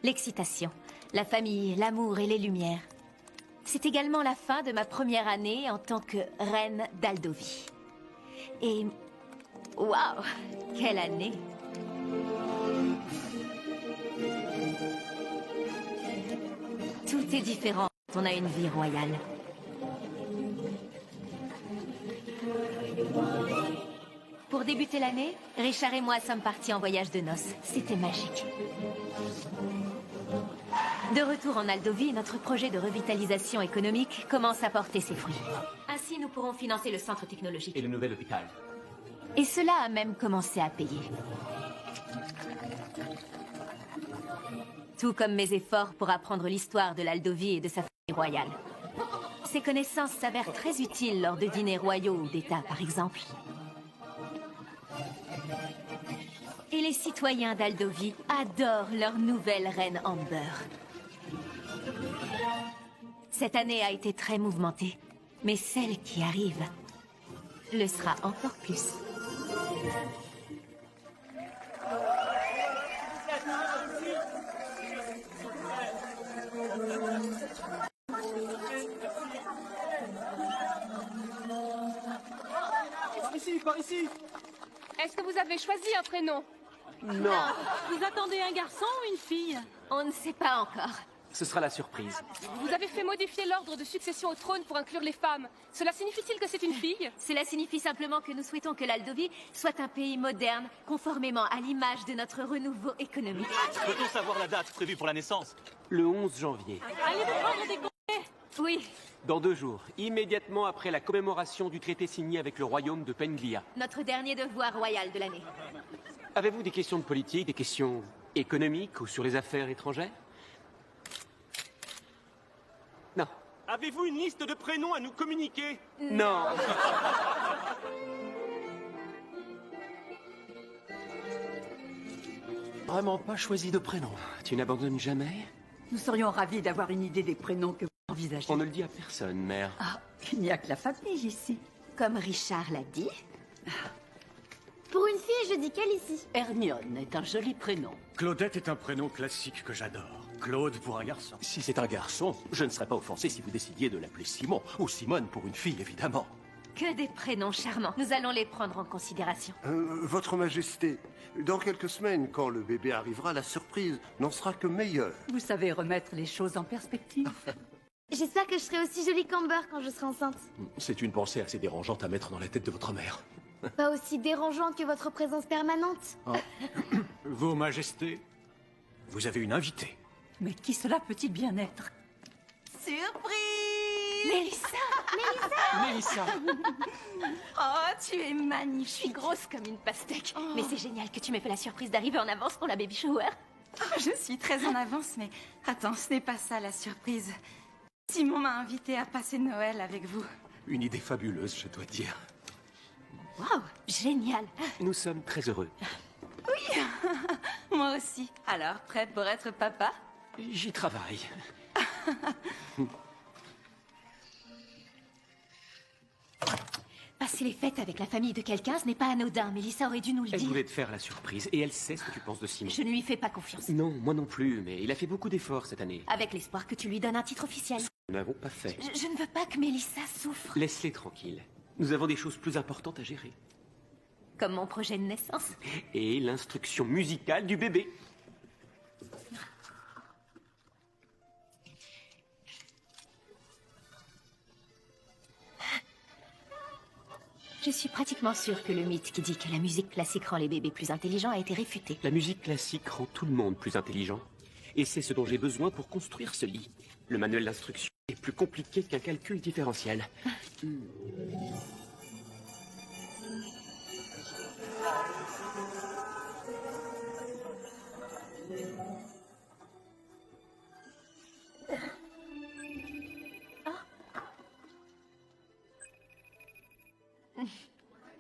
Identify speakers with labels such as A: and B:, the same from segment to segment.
A: l'excitation, la famille, l'amour et les lumières. C'est également la fin de ma première année en tant que reine d'Aldovie. Et... waouh, quelle année! Tout est différent quand on a une vie royale. Pour débuter l'année, Richard et moi sommes partis en voyage de noces. C'était magique. De retour en Aldovie, notre projet de revitalisation économique commence à porter ses fruits. Ainsi, nous pourrons financer le centre technologique.
B: Et le nouvel hôpital.
A: Et cela a même commencé à payer. Tout comme mes efforts pour apprendre l'histoire de l'Aldovie et de sa famille royale. Ces connaissances s'avèrent très utiles lors de dîners royaux ou d'État, par exemple. Et les citoyens d'Aldovie adorent leur nouvelle reine Amber. Cette année a été très mouvementée, mais celle qui arrive le sera encore plus.
C: Ici, par ici.
D: Est-ce que vous avez choisi un prénom?
C: Non.
E: Vous attendez un garçon ou une fille?
A: On ne sait pas encore.
B: Ce sera la surprise.
D: Vous avez fait modifier l'ordre de succession au trône pour inclure les femmes. Cela signifie-t-il que c'est une fille?
A: Cela signifie simplement que nous souhaitons que l'Aldovie soit un pays moderne, conformément à l'image de notre renouveau économique.
F: Peut-on savoir la date prévue pour la naissance?
B: Le 11 janvier.
E: Allez-vous prendre des congés?
A: Oui,
B: Dans 2 jours, immédiatement après la commémoration du traité signé avec le royaume de Penglia.
A: notre dernier devoir royal de l'année.
B: Avez-vous des questions de politique, des questions économiques ou sur les affaires étrangères? Non.
F: Avez-vous une liste de prénoms à nous communiquer?
B: Non.
C: Vraiment pas choisi de prénom.
B: Tu n'abandonnes jamais?
G: Nous serions ravis d'avoir une idée des prénoms que vous envisagez.
B: On ne le dit à personne, mère.
G: Ah, il n'y a que la famille ici.
A: Comme Richard l'a dit.
H: Pour une fille, je dis qu'elle ici.
G: Hermione est un joli prénom.
I: Claudette est un prénom classique que j'adore. Claude pour un garçon.
C: Si c'est un garçon, je ne serais pas offensé si vous décidiez de l'appeler Simon. Ou Simone pour une fille, évidemment.
A: Que des prénoms charmants. Nous allons les prendre en considération.
J: Votre Majesté, dans quelques semaines, quand le bébé arrivera, la surprise n'en sera que meilleure.
G: Vous savez remettre les choses en perspective.
H: J'espère que je serai aussi jolie qu'Amber quand je serai enceinte.
C: C'est une pensée assez dérangeante à mettre dans la tête de votre mère.
H: Pas aussi dérangeante que votre présence permanente.
I: Vos Majestés, vous avez une invitée.
G: Mais qui cela peut-il bien être?
A: Surprise! Mélissa!
B: Mélissa.
A: Oh, tu es magnifique. Je suis grosse comme une pastèque. Mais c'est génial que tu m'aies fait la surprise d'arriver en avance pour la baby shower.
K: Je suis très en avance, mais attends, ce n'est pas ça la surprise. Simon m'a invité à passer Noël avec vous.
C: Une idée fabuleuse, je dois dire.
A: Waouh, génial.
B: Nous sommes très heureux.
K: Moi aussi. Alors, prêt pour être papa?
B: J'y travaille.
A: Passer les fêtes avec la famille de quelqu'un, ce n'est pas anodin. Mélissa aurait dû nous le
B: Elle
A: dire.
B: voulait te faire la surprise et elle sait ce que tu penses de Simon.
A: Je ne lui fais pas confiance.
B: Non, moi non plus, mais il a fait beaucoup d'efforts cette année.
A: Avec l'espoir que tu lui donnes un titre officiel.
B: Nous n'avons pas fait.
A: Je ne veux pas que Mélissa souffre.
B: Laisse-les tranquilles. Nous avons des choses plus importantes à gérer.
A: Comme mon projet de naissance.
B: Et l'instruction musicale du bébé.
A: Je suis pratiquement sûre que le mythe qui dit que la musique classique rend les bébés plus intelligents a été réfuté.
B: La musique classique rend tout le monde plus intelligent. Et c'est ce dont j'ai besoin pour construire ce lit. Le manuel d'instruction est plus compliqué qu'un calcul différentiel.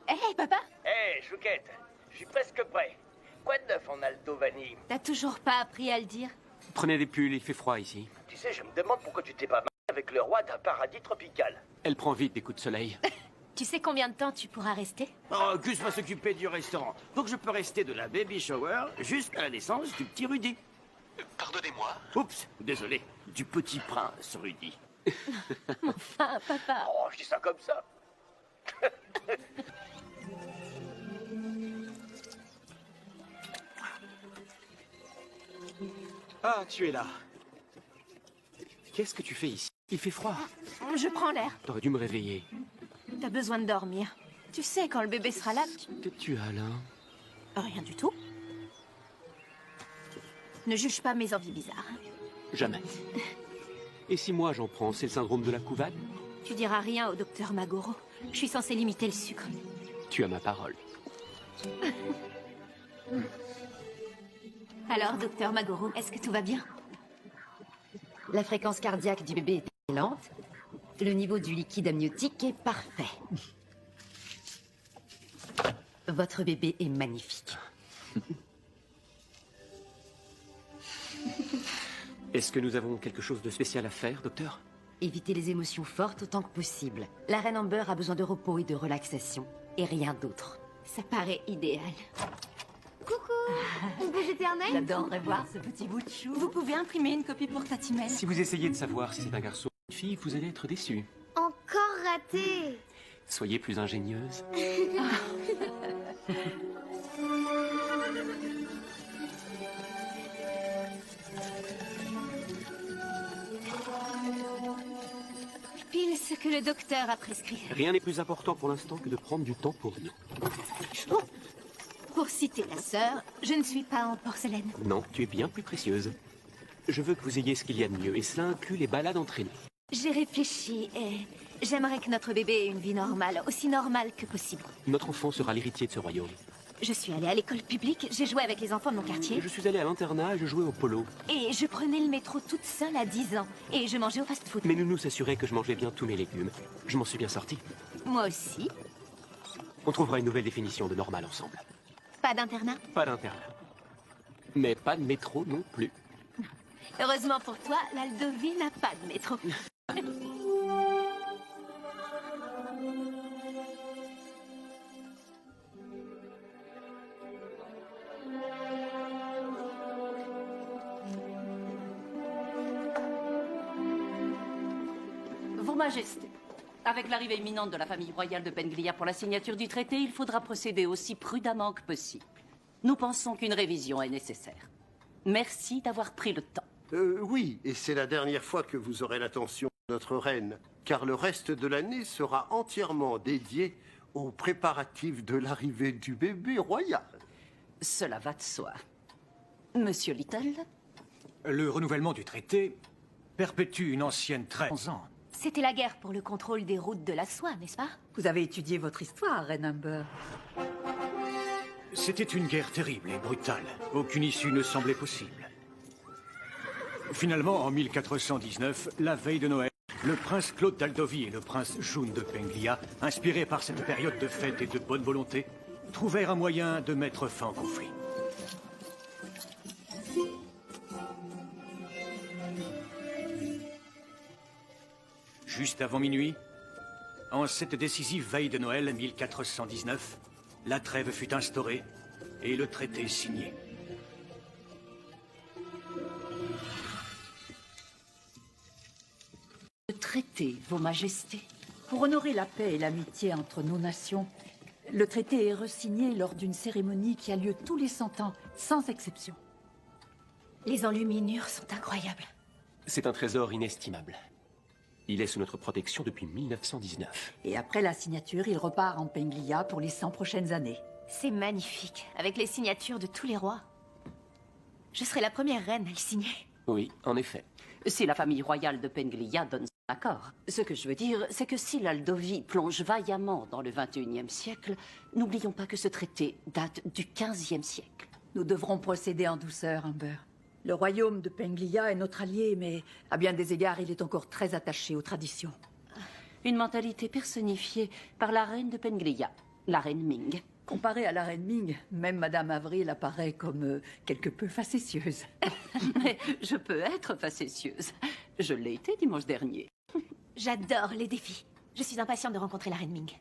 A: Hé, papa!
L: Hé, Chouquette, je suis presque prêt. Quoi de neuf en Aldovanie?
A: T'as toujours pas appris à le dire?
B: Prenez des pulls, il fait froid ici.
L: Tu sais, je me demande pourquoi tu t'es pas marié avec le roi d'un paradis tropical.
B: Elle prend vite des coups de soleil.
A: Tu sais combien de temps tu pourras rester?
L: Oh, Gus va s'occuper du restaurant. Donc je peux rester de la baby shower jusqu'à la naissance du petit Rudy.
C: Pardonnez-moi. Oups, désolé. Du petit prince, Rudy.
A: Enfin, papa.
L: Oh, je dis ça comme ça.
B: Ah, tu es là. Qu'est-ce que tu fais ici? Il fait froid.
A: Je prends l'air.
B: T'aurais dû me réveiller.
A: T'as besoin de dormir. Tu sais, quand le bébé sera là,
B: Que tu as là?
A: Rien du tout. Ne juge pas mes envies bizarres.
B: Jamais. Et si moi j'en prends, c'est le syndrome de la couvade?
A: Tu diras rien au docteur Magoro. Je suis censée limiter le sucre.
B: Tu as ma parole.
A: Alors, docteur Magoro, est-ce que tout va bien?
M: La fréquence cardiaque du bébé est lente. Le niveau du liquide amniotique est parfait. Votre bébé est magnifique.
B: Est-ce que nous avons quelque chose de spécial à faire, docteur?
M: Évitez les émotions fortes autant que possible. La reine Amber a besoin de repos et de relaxation, et rien d'autre.
A: Ça paraît idéal.
H: Coucou. On peut jeter un œil?
G: J'adorerais voir ce petit bout de chou.
K: Vous pouvez imprimer une copie pour Tatimel?
B: Si vous essayez de savoir si c'est un garçon ou une fille, vous allez être déçu.
H: Encore raté.
B: Soyez plus ingénieuse.
A: Pile ce que le docteur a prescrit.
B: Rien n'est plus important pour l'instant que de prendre du temps pour nous.
A: Oh. Pour citer la sœur, je ne suis pas en porcelaine.
B: Non, tu es bien plus précieuse. Je veux que vous ayez ce qu'il y a de mieux, et cela inclut les balades entraînées.
A: J'ai réfléchi et j'aimerais que notre bébé ait une vie normale, aussi normale que possible.
B: Notre enfant sera l'héritier de ce royaume.
A: Je suis allée à l'école publique, j'ai joué avec les enfants de mon quartier.
B: Je suis allée à l'internat et je jouais au polo.
A: Et je prenais le métro toute seule à 10 ans. Et je mangeais au fast-food.
B: Mais Nounou s'assurait que je mangeais bien tous mes légumes. Je m'en suis bien sorti.
A: Moi aussi.
B: On trouvera une nouvelle définition de normal ensemble.
A: Pas d'internat?
B: Pas d'internat. Mais pas de métro non plus.
A: Heureusement pour toi, l'Aldovie n'a pas de métro.
G: Vos Majestés, avec l'arrivée imminente de la famille royale de Penglia pour la signature du traité, il faudra procéder aussi prudemment que possible. Nous pensons qu'une révision est nécessaire. Merci d'avoir pris le temps.
J: Oui, et c'est la dernière fois que vous aurez l'attention de notre reine, car le reste de l'année sera entièrement dédié aux préparatifs de l'arrivée du bébé royal.
G: Cela va de soi. Monsieur Little?
I: Le renouvellement du traité perpétue une ancienne transcendance.
A: C'était la guerre pour le contrôle des routes de la soie, n'est-ce pas?
G: Vous avez étudié votre histoire, Reine Amber.
I: C'était une guerre terrible et brutale. Aucune issue ne semblait possible. Finalement, en 1419, la veille de Noël, le prince Claude d'Aldovie et le prince June de Penglia, inspirés par cette période de fête et de bonne volonté, trouvèrent un moyen de mettre fin au conflit. Juste avant minuit, en cette décisive veille de Noël 1419, la trêve fut instaurée et le traité signé.
G: Le traité, Vos Majestés.
E: Pour honorer la paix et l'amitié entre nos nations, le traité est resigné lors d'une cérémonie qui a lieu tous les 100 ans, sans exception.
A: Les enluminures sont incroyables.
B: C'est un trésor inestimable. Il est sous notre protection depuis 1919.
E: Et après la signature, il repart en Penglia pour les 100 prochaines années.
A: C'est magnifique, avec les signatures de tous les rois. Je serai la première reine à le signer.
B: Oui, en effet.
G: Si la famille royale de Penglia donne son accord. Ce que je veux dire, c'est que si l'Aldovie plonge vaillamment dans le XXIe siècle, n'oublions pas que ce traité date du XVe siècle.
E: Nous devrons procéder en douceur, Amber. Le royaume de Penglia est notre allié, mais à bien des égards, il est encore très attaché aux traditions.
G: Une mentalité personnifiée par la reine de Penglia, la reine Ming.
E: Comparée à la reine Ming, même Madame Avril apparaît comme quelque peu facétieuse.
G: Mais je peux être facétieuse. Je l'ai été dimanche dernier.
A: J'adore les défis. Je suis impatiente de rencontrer la reine Ming.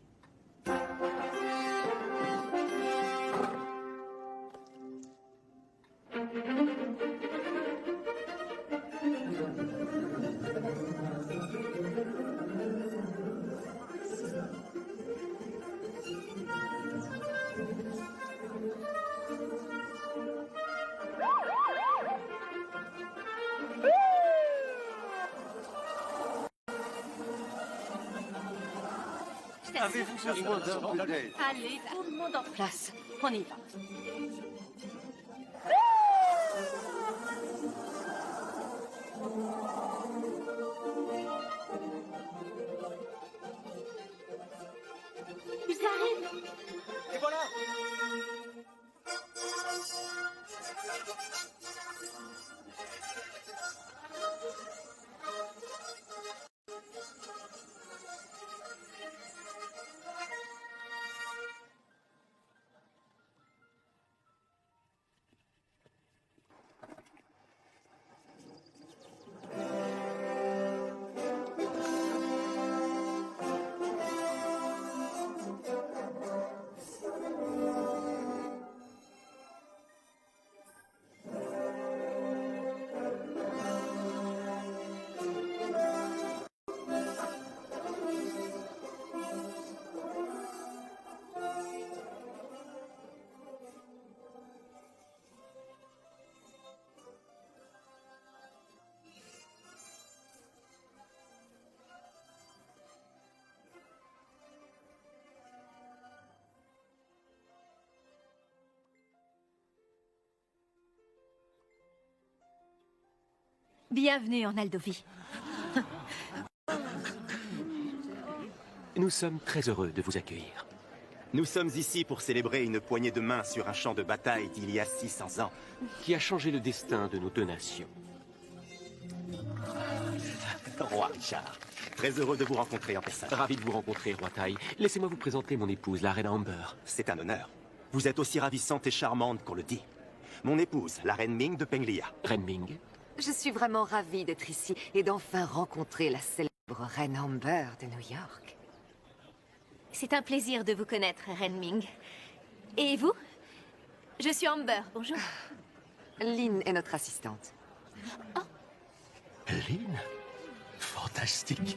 J: Avez-vous besoin d'un peu d'aide?
G: Allez, tout le monde en place. On y va.
H: Ils arrivent.
F: Et voilà.
A: Bienvenue en Aldovie.
B: Nous sommes très heureux de vous accueillir.
N: Nous sommes ici pour célébrer une poignée de main sur un champ de bataille d'il y a 600 ans.
B: Qui a changé le destin de nos deux nations.
N: Roi Richard, très heureux de vous rencontrer en personne.
B: Ravi de vous rencontrer, Roi Tai. Laissez-moi vous présenter mon épouse, la reine Amber.
N: C'est un honneur. Vous êtes aussi ravissante et charmante qu'on le dit. Mon épouse, la reine Ming de Penglia.
B: Reine Ming?
M: Je suis vraiment ravie d'être ici et d'enfin rencontrer la célèbre reine Amber de New York.
A: C'est un plaisir de vous connaître, Reine Ming. Et vous? Je suis Amber, bonjour.
M: Lynn est notre assistante.
C: Lynn? Fantastique.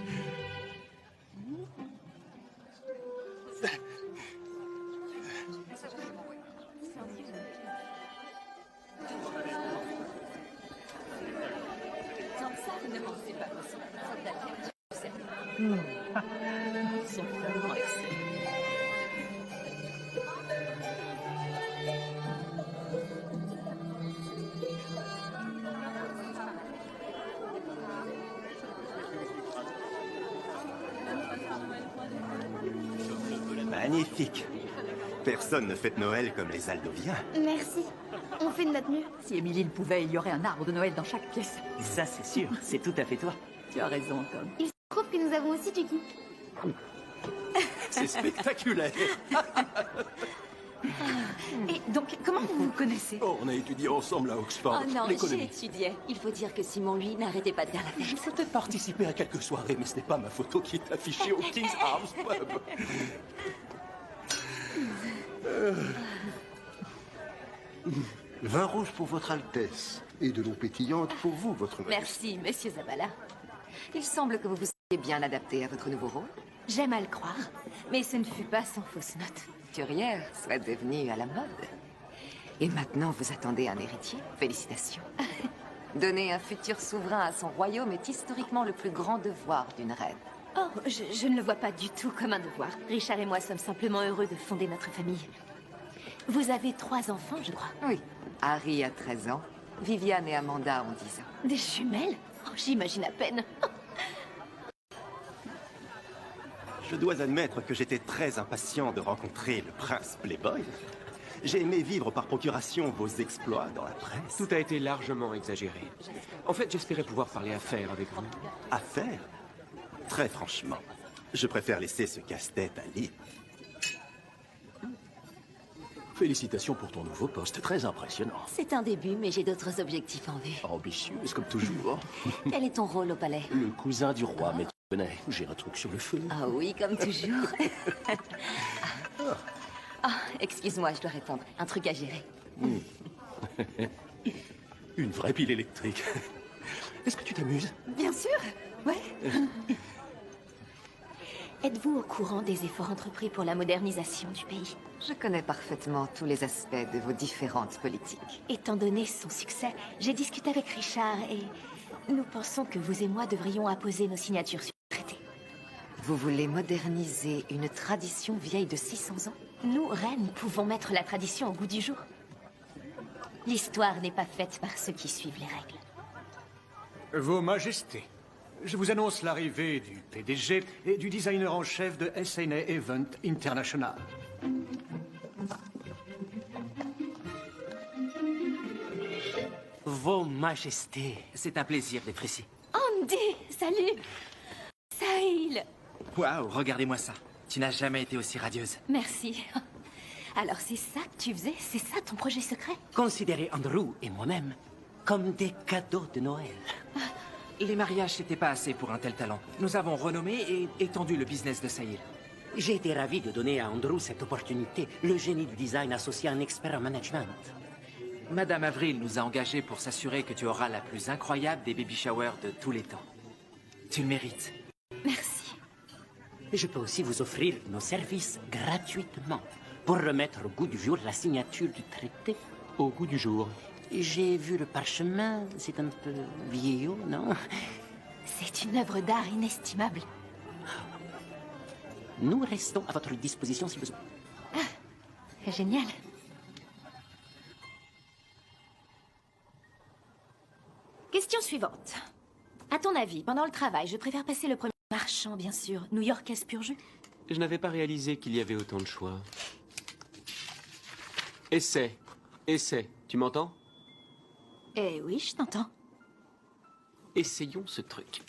N: Magnifique. Personne ne fête Noël comme les Aldoviens.
H: Merci. On fait de notre mieux.
E: Si Émilie le pouvait, il y aurait un arbre de Noël dans chaque pièce.
O: Ça, c'est sûr. C'est tout à fait toi.
E: Tu as raison, Tom.
H: Il se trouve que nous avons aussi Tuki.
C: C'est spectaculaire.
K: Et donc, comment vous vous connaissez?
C: Oh, on a étudié ensemble à Oxford.
A: Oh non,
C: l'économie.
A: j'étudiais. Il faut dire que Simon, lui, n'arrêtait pas de faire la fête.
C: J'ai peut-être participé à quelques soirées, mais ce n'est pas ma photo qui est affichée au King's Arms Pub.
J: Vin rouge pour votre Altesse et de l'eau pétillante pour vous, votre Majesté.
A: Merci, Monsieur Zabala.
M: Il semble que vous vous soyez bien adapté à votre nouveau rôle.
A: J'aime à le croire, mais ce ne fut pas sans fausse note.
M: Couturière soit devenue à la mode. Et maintenant, vous attendez un héritier. Félicitations. Donner un futur souverain à son royaume est historiquement le plus grand devoir d'une reine.
A: Oh, je ne le vois pas du tout comme un devoir. Richard et moi sommes simplement heureux de fonder notre famille. Vous avez 3 enfants, je crois.
M: Oui. Harry a 13 ans. Viviane et Amanda ont 10 ans.
A: Des jumelles? Oh, j'imagine à peine.
N: Je dois admettre que j'étais très impatient de rencontrer le prince Playboy. J'ai aimé vivre par procuration vos exploits dans la presse.
B: Tout a été largement exagéré. En fait, j'espérais pouvoir parler affaires avec vous.
N: Affaires? Très franchement, je préfère laisser ce casse-tête à Lynn.
C: Félicitations pour ton nouveau poste, très impressionnant.
A: C'est un début, mais j'ai d'autres objectifs en vue.
C: Ambitieuse comme toujours.
A: Quel est ton rôle au palais?
C: Le cousin du roi, mais tu connais, j'ai un truc sur le feu.
A: Ah oui, comme toujours. Ah, excuse-moi, je dois répondre. Un truc à gérer.
C: Une vraie pile électrique. Est-ce que tu t'amuses?
K: Bien sûr, ouais.
A: Êtes-vous au courant des efforts entrepris pour la modernisation du pays?
M: Je connais parfaitement tous les aspects de vos différentes politiques.
A: Étant donné son succès, j'ai discuté avec Richard et nous pensons que vous et moi devrions apposer nos signatures sur le traité.
M: Vous voulez moderniser une tradition vieille de 600 ans?
A: Nous, reines, pouvons mettre la tradition au goût du jour. L'histoire n'est pas faite par ceux qui suivent les règles.
I: Vos Majestés, je vous annonce l'arrivée du PDG et du designer en chef de SNA Event International.
O: Vos Majestés, c'est un plaisir d'être ici.
A: Andy, salut. Sahil.
O: Waouh, regardez-moi ça. Tu n'as jamais été aussi radieuse.
A: Merci. Alors c'est ça que tu faisais? C'est ça ton projet secret?
O: Considérez Andrew et moi-même comme des cadeaux de Noël. Les mariages, c'était pas assez pour un tel talent. Nous avons renommé et étendu le business de Sahil. J'ai été ravi de donner à Andrew cette opportunité, le génie du design associé à un expert en management. Madame Avril nous a engagés pour s'assurer que tu auras la plus incroyable des baby showers de tous les temps. Tu le mérites.
A: Merci.
O: Je peux aussi vous offrir nos services gratuitement pour remettre au goût du jour la signature du traité.
B: Au goût du jour.
O: J'ai vu le parchemin, c'est un peu vieillot, non?
A: C'est une œuvre d'art inestimable.
O: Nous restons à votre disposition si besoin.
A: Ah, génial. Question suivante. À ton avis, pendant le travail, je préfère passer le premier marchand, bien sûr, new-yorkaise pur jus.
B: Je n'avais pas réalisé qu'il y avait autant de choix. Essaie. Essaie. Tu m'entends?
A: Eh oui, je t'entends.
B: Essayons ce truc.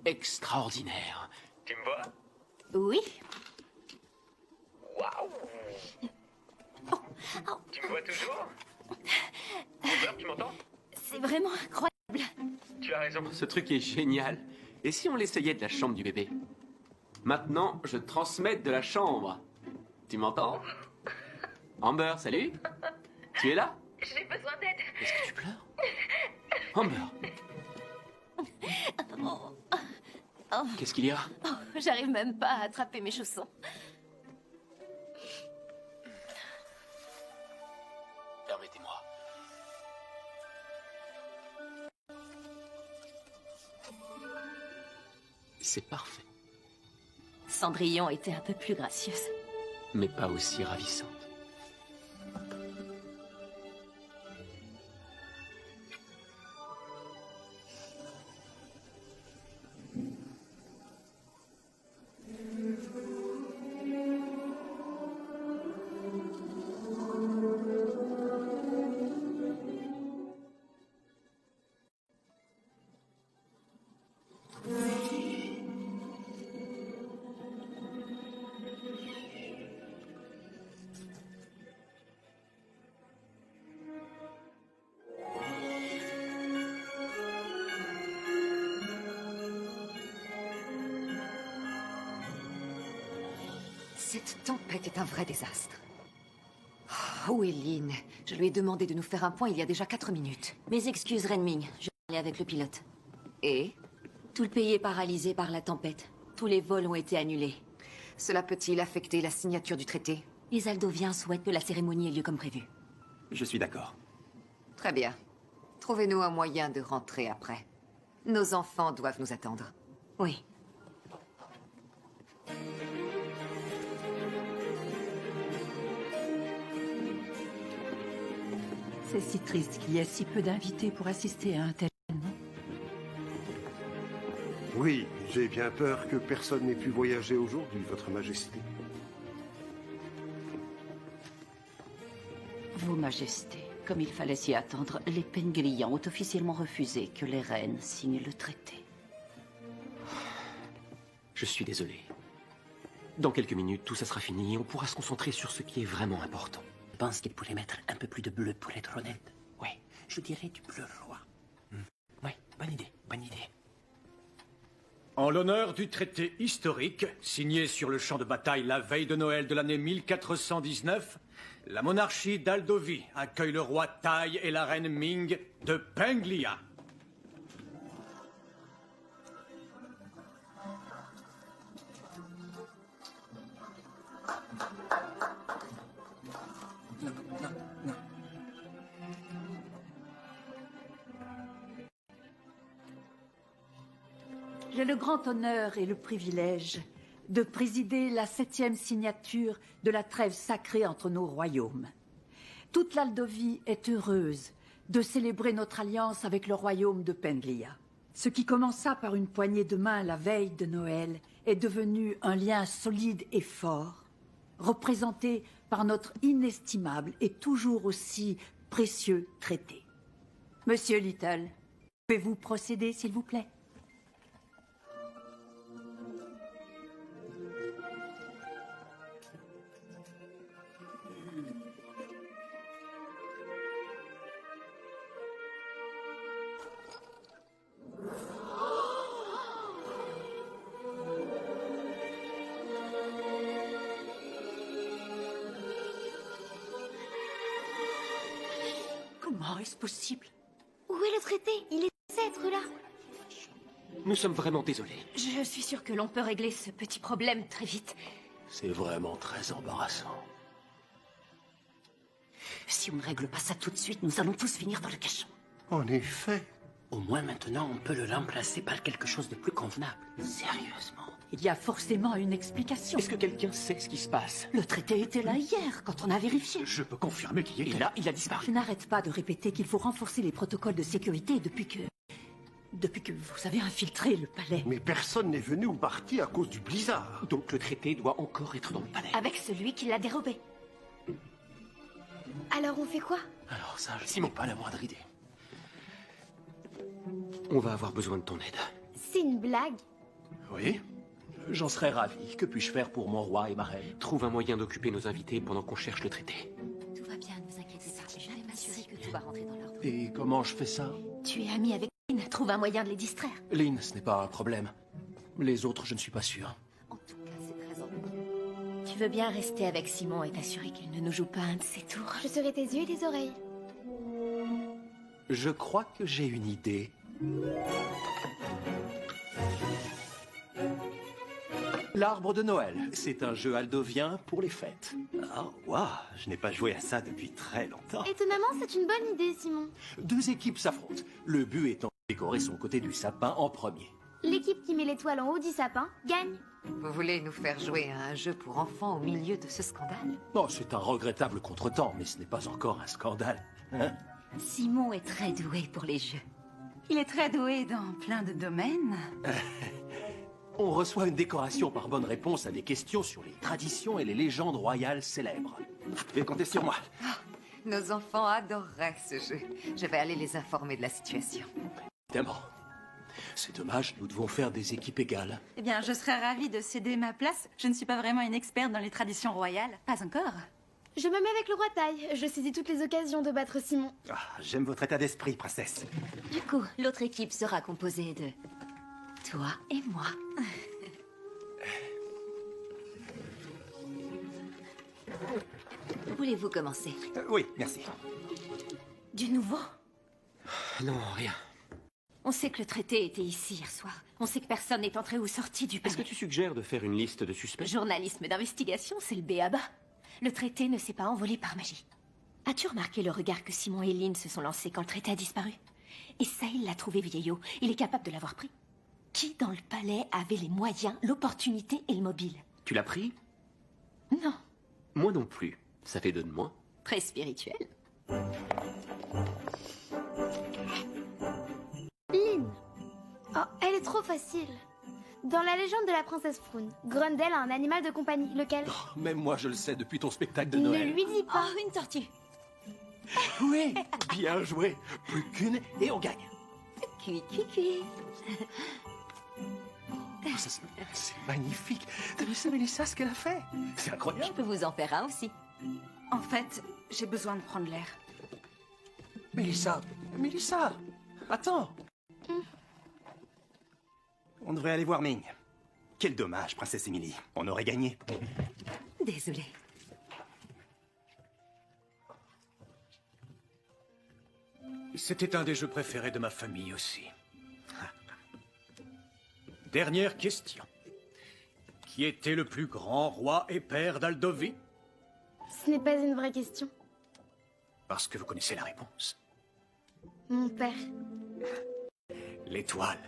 B: Extraordinaire.
L: Tu me vois?
A: Oui.
L: Waouh! Tu me vois toujours? Robert, tu m'entends?
A: C'est vraiment incroyable.
L: Tu as raison.
B: Ce truc est génial. Et si on l'essayait de la chambre du bébé? Maintenant, je transmets de la chambre. Tu m'entends? Amber, salut? Tu es là?
H: J'ai besoin d'aide.
B: Est-ce que tu pleures? Amber,
A: Oh,
B: qu'est-ce qu'il y a?
A: j'arrive même pas à attraper mes chaussons.
B: Permettez-moi. C'est parfait,
A: Cendrillon était un peu plus gracieuse.
B: mais pas aussi ravissante.
M: Cette tempête est un vrai désastre. Oh, où est Lynn? Je lui ai demandé de nous faire un point il y a déjà 4 minutes.
G: Mes excuses, Renming. Je vais parler avec le pilote.
M: Et?
G: Tout le pays est paralysé par la tempête. Tous les vols ont été annulés.
M: Cela peut-il affecter la signature du traité?
G: Les Aldoviens souhaitent que la cérémonie ait lieu comme prévu.
N: Je suis d'accord.
M: Très bien. Trouvez-nous un moyen de rentrer après. Nos enfants doivent nous attendre.
G: Oui.
E: C'est si triste qu'il y ait si peu d'invités pour assister à un tel événement.
J: Oui, j'ai bien peur que personne n'ait pu voyager aujourd'hui, Votre Majesté.
G: Vos Majestés, comme il fallait s'y attendre, les Penglians ont officiellement refusé que les reines signent le traité.
B: Je suis désolé. Dans quelques minutes, tout ça sera fini et on pourra se concentrer sur ce qui est vraiment important.
O: Je pense qu'il pourrait mettre un peu plus de bleu pour être honnête. Oui, je dirais du bleu roi. Oui, bonne idée, bonne idée.
I: En l'honneur du traité historique, signé sur le champ de bataille la veille de Noël de l'année 1419, la monarchie d'Aldovie accueille le roi Tai et la reine Ming de Penglia.
E: J'ai le grand honneur et le privilège de présider la 7e signature de la trêve sacrée entre nos royaumes. Toute l'Aldovie est heureuse de célébrer notre alliance avec le royaume de Penglia. Ce qui commença par une poignée de main la veille de Noël est devenu un lien solide et fort, représenté par notre inestimable et toujours aussi précieux traité. Monsieur Little, pouvez-vous procéder, s'il vous plaît? Comment est-ce possible?
H: Où est le traité? Il est censé être là.
C: Nous sommes vraiment désolés.
A: Je suis sûre que l'on peut régler ce petit problème très vite.
C: C'est vraiment très embarrassant.
G: Si on ne règle pas ça tout de suite, nous allons tous finir dans le cachot.
J: En effet.
O: Au moins maintenant, on peut le remplacer par quelque chose de plus convenable. Sérieusement.
E: Il y a forcément une explication.
C: Est-ce que quelqu'un sait ce qui se passe?
G: Le traité était là hier, quand on a vérifié.
C: Je peux confirmer qu'il y était.
O: Et là, il a disparu.
E: Je n'arrête pas de répéter qu'il faut renforcer les protocoles de sécurité depuis que vous avez infiltré le palais.
J: Mais personne n'est venu ou parti à cause du blizzard.
C: Donc le traité doit encore être dans le palais.
A: Avec celui qui l'a dérobé.
H: Alors on fait quoi?
C: Alors ça, je n'ai pas la moindre idée. On va avoir besoin de ton aide.
H: C'est une blague.
C: Oui? J'en serais ravi. Que puis-je faire pour mon roi et ma reine? Trouve un moyen d'occuper nos invités pendant qu'on cherche le traité.
A: Tout va bien, ne vous inquiétez pas. Je vais m'assurer que tout va rentrer dans l'ordre.
C: Et comment je fais ça?
A: Tu es ami avec Lynn. Trouve un moyen de les distraire.
C: Lynn, ce n'est pas un problème. Les autres, je ne suis pas sûr.
A: En tout cas, c'est très ennuyeux. Tu veux bien rester avec Simon et t'assurer qu'il ne nous joue pas un de ses tours?
H: Je serai tes yeux et tes oreilles.
C: Je crois que j'ai une idée. L'arbre de Noël, c'est un jeu aldovien pour les fêtes.
N: Oh, waouh, je n'ai pas joué à ça depuis très longtemps.
H: Étonnamment, c'est une bonne idée, Simon.
C: 2 équipes s'affrontent. Le but étant de décorer son côté du sapin en premier.
H: L'équipe qui met l'étoile en haut du sapin gagne.
M: Vous voulez nous faire jouer à un jeu pour enfants au milieu de ce scandale?
C: Non, c'est un regrettable contretemps, mais ce n'est pas encore un scandale. Hein?
A: Simon est très doué pour les jeux.
K: Il est très doué dans plein de domaines.
C: On reçoit une décoration par bonne réponse à des questions sur les traditions et les légendes royales célèbres.
N: Vous pouvez compter sur moi.
M: Nos enfants adoreraient ce jeu. Je vais aller les informer de la situation.
C: Évidemment. C'est dommage, nous devons faire des équipes égales.
K: Eh bien, je serais ravie de céder ma place. Je ne suis pas vraiment une experte dans les traditions royales. Pas encore.
H: Je me mets avec le roi Taille. Je saisis toutes les occasions de battre Simon.
N: Ah, j'aime votre état d'esprit, princesse.
A: Du coup, l'autre équipe sera composée de toi et moi. Voulez-vous commencer?
N: Oui, merci.
A: Du nouveau?
B: Non, rien.
A: On sait que le traité était ici hier soir. On sait que personne n'est entré ou sorti du palais.
B: Est-ce que tu suggères de faire une liste de suspects?
A: Journalisme d'investigation, c'est le b.a.-ba. Le traité ne s'est pas envolé par magie. As-tu remarqué le regard que Simon et Lynn se sont lancés quand le traité a disparu? Et ça, il l'a trouvé vieillot. Il est capable de l'avoir pris. Qui dans le palais avait les moyens, l'opportunité et le mobile?
B: Tu l'as pris?
A: Non.
B: Moi non plus. Ça fait 2 de moins.
A: Très spirituel.
H: Lynn. Oh, elle est trop facile. Dans la légende de la princesse Froune, Grundel a un animal de compagnie. Lequel?
C: Même moi, je le sais depuis ton spectacle de
H: Ne
C: Noël.
H: lui dis pas.
A: Oh, une tortue.
C: Oui, bien joué. Plus qu'une et on gagne.
A: Cui, cui, cui.
C: Oh, c'est magnifique. T'as vu ça, Mélissa, ce qu'elle a fait? C'est
A: Je
C: incroyable.
A: peux vous en faire un aussi.
K: En fait, j'ai besoin de prendre l'air.
C: Mélissa, attends.
N: On devrait aller voir Ming. Quel dommage, princesse Emily. On aurait gagné.
A: Désolée.
I: C'était un des jeux préférés de ma famille aussi. Dernière question. Qui était le plus grand roi et père d'Aldovie?
H: Ce n'est pas une vraie question.
I: Parce que vous connaissez la réponse.
H: Mon père.
I: L'étoile.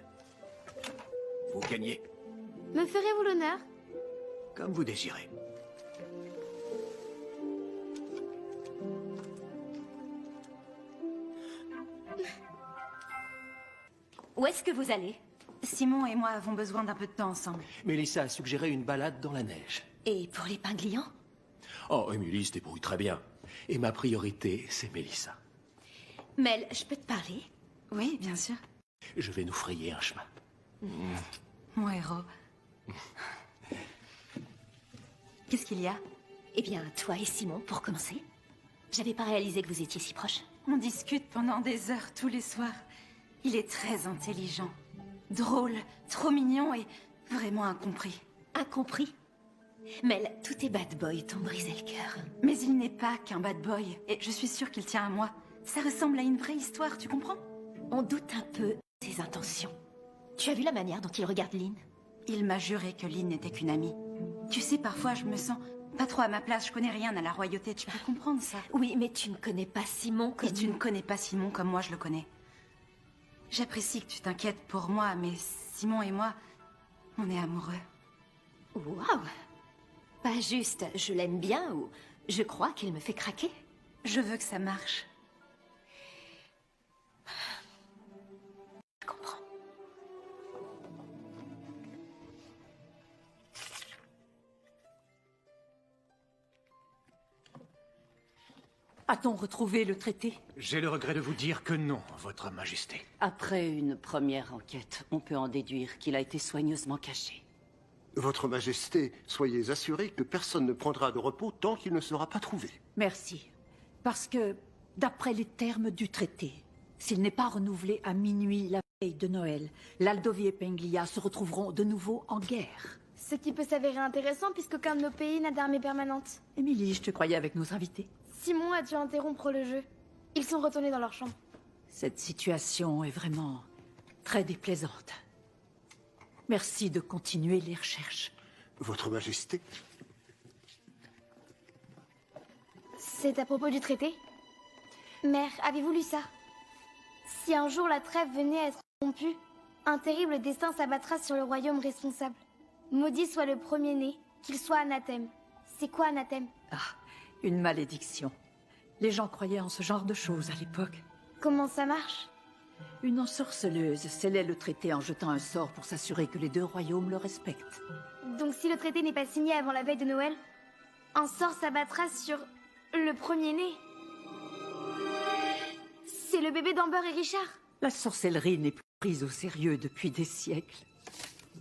I: vous gagnez.
H: Me ferez-vous l'honneur?
I: Comme vous désirez.
A: Où est-ce que vous allez?
K: Simon et moi avons besoin d'un peu de temps ensemble.
C: Mélissa a suggéré une balade dans la neige.
A: Et pour les pinglisans?
C: Oh, Émilie se débrouille très bien. Et ma priorité, c'est Mélissa.
A: Mel, je peux te parler?
K: Oui, bien sûr.
C: Je vais nous frayer un chemin.
K: Mon héros. Qu'est-ce qu'il y a?
A: Eh bien, toi et Simon, pour commencer. J'avais pas réalisé que vous étiez si proches.
K: On discute pendant des heures tous les soirs. Il est très intelligent, drôle, trop mignon et vraiment incompris.
A: Incompris? Mel, tous tes bad boys t'ont brisé le cœur.
K: Mais il n'est pas qu'un bad boy, et je suis sûre qu'il tient à moi. Ça ressemble à une vraie histoire, tu comprends?
A: On doute un peu de ses intentions. Tu as vu la manière dont il regarde Lynn?
K: Il m'a juré que Lynn n'était qu'une amie. Tu sais, parfois je me sens pas trop à ma place, je connais rien à la royauté, tu peux comprendre ça?
A: Oui, mais tu ne connais pas Simon comme...
K: Et tu ne connais pas Simon comme moi je le connais. J'apprécie que tu t'inquiètes pour moi, mais Simon et moi, on est amoureux.
A: Waouh! Pas juste je l'aime bien ou je crois qu'il me fait craquer.
K: Je veux que ça marche.
A: Je comprends.
E: A-t-on retrouvé le traité?
I: J'ai le regret de vous dire que non, Votre Majesté.
G: Après une première enquête, on peut en déduire qu'il a été soigneusement caché.
J: Votre Majesté, soyez assurée que personne ne prendra de repos tant qu'il ne sera pas trouvé.
E: Merci. Parce que, d'après les termes du traité, s'il n'est pas renouvelé à minuit la veille de Noël, l'Aldovie et Penglia se retrouveront de nouveau en guerre.
H: Ce qui peut s'avérer intéressant puisqu'aucun de nos pays n'a d'armée permanente.
E: Émilie, je te croyais avec nos invités.
H: Simon a dû interrompre le jeu. Ils sont retournés dans leur chambre.
E: Cette situation est vraiment très déplaisante. Merci de continuer les recherches.
J: Votre Majesté.
H: C'est à propos du traité? Mère, avez-vous lu ça? Si un jour la trêve venait à être rompue, un terrible destin s'abattra sur le royaume responsable. Maudit soit le premier-né, qu'il soit anathème. C'est quoi anathème?
E: Ah, une malédiction. Les gens croyaient en ce genre de choses à l'époque.
H: Comment ça marche?
E: Une ensorceleuse scellait le traité en jetant un sort pour s'assurer que les deux royaumes le respectent.
H: Donc si le traité n'est pas signé avant la veille de Noël, un sort s'abattra sur le premier-né. C'est le bébé d'Amber et Richard.
E: La sorcellerie n'est plus prise au sérieux depuis des siècles.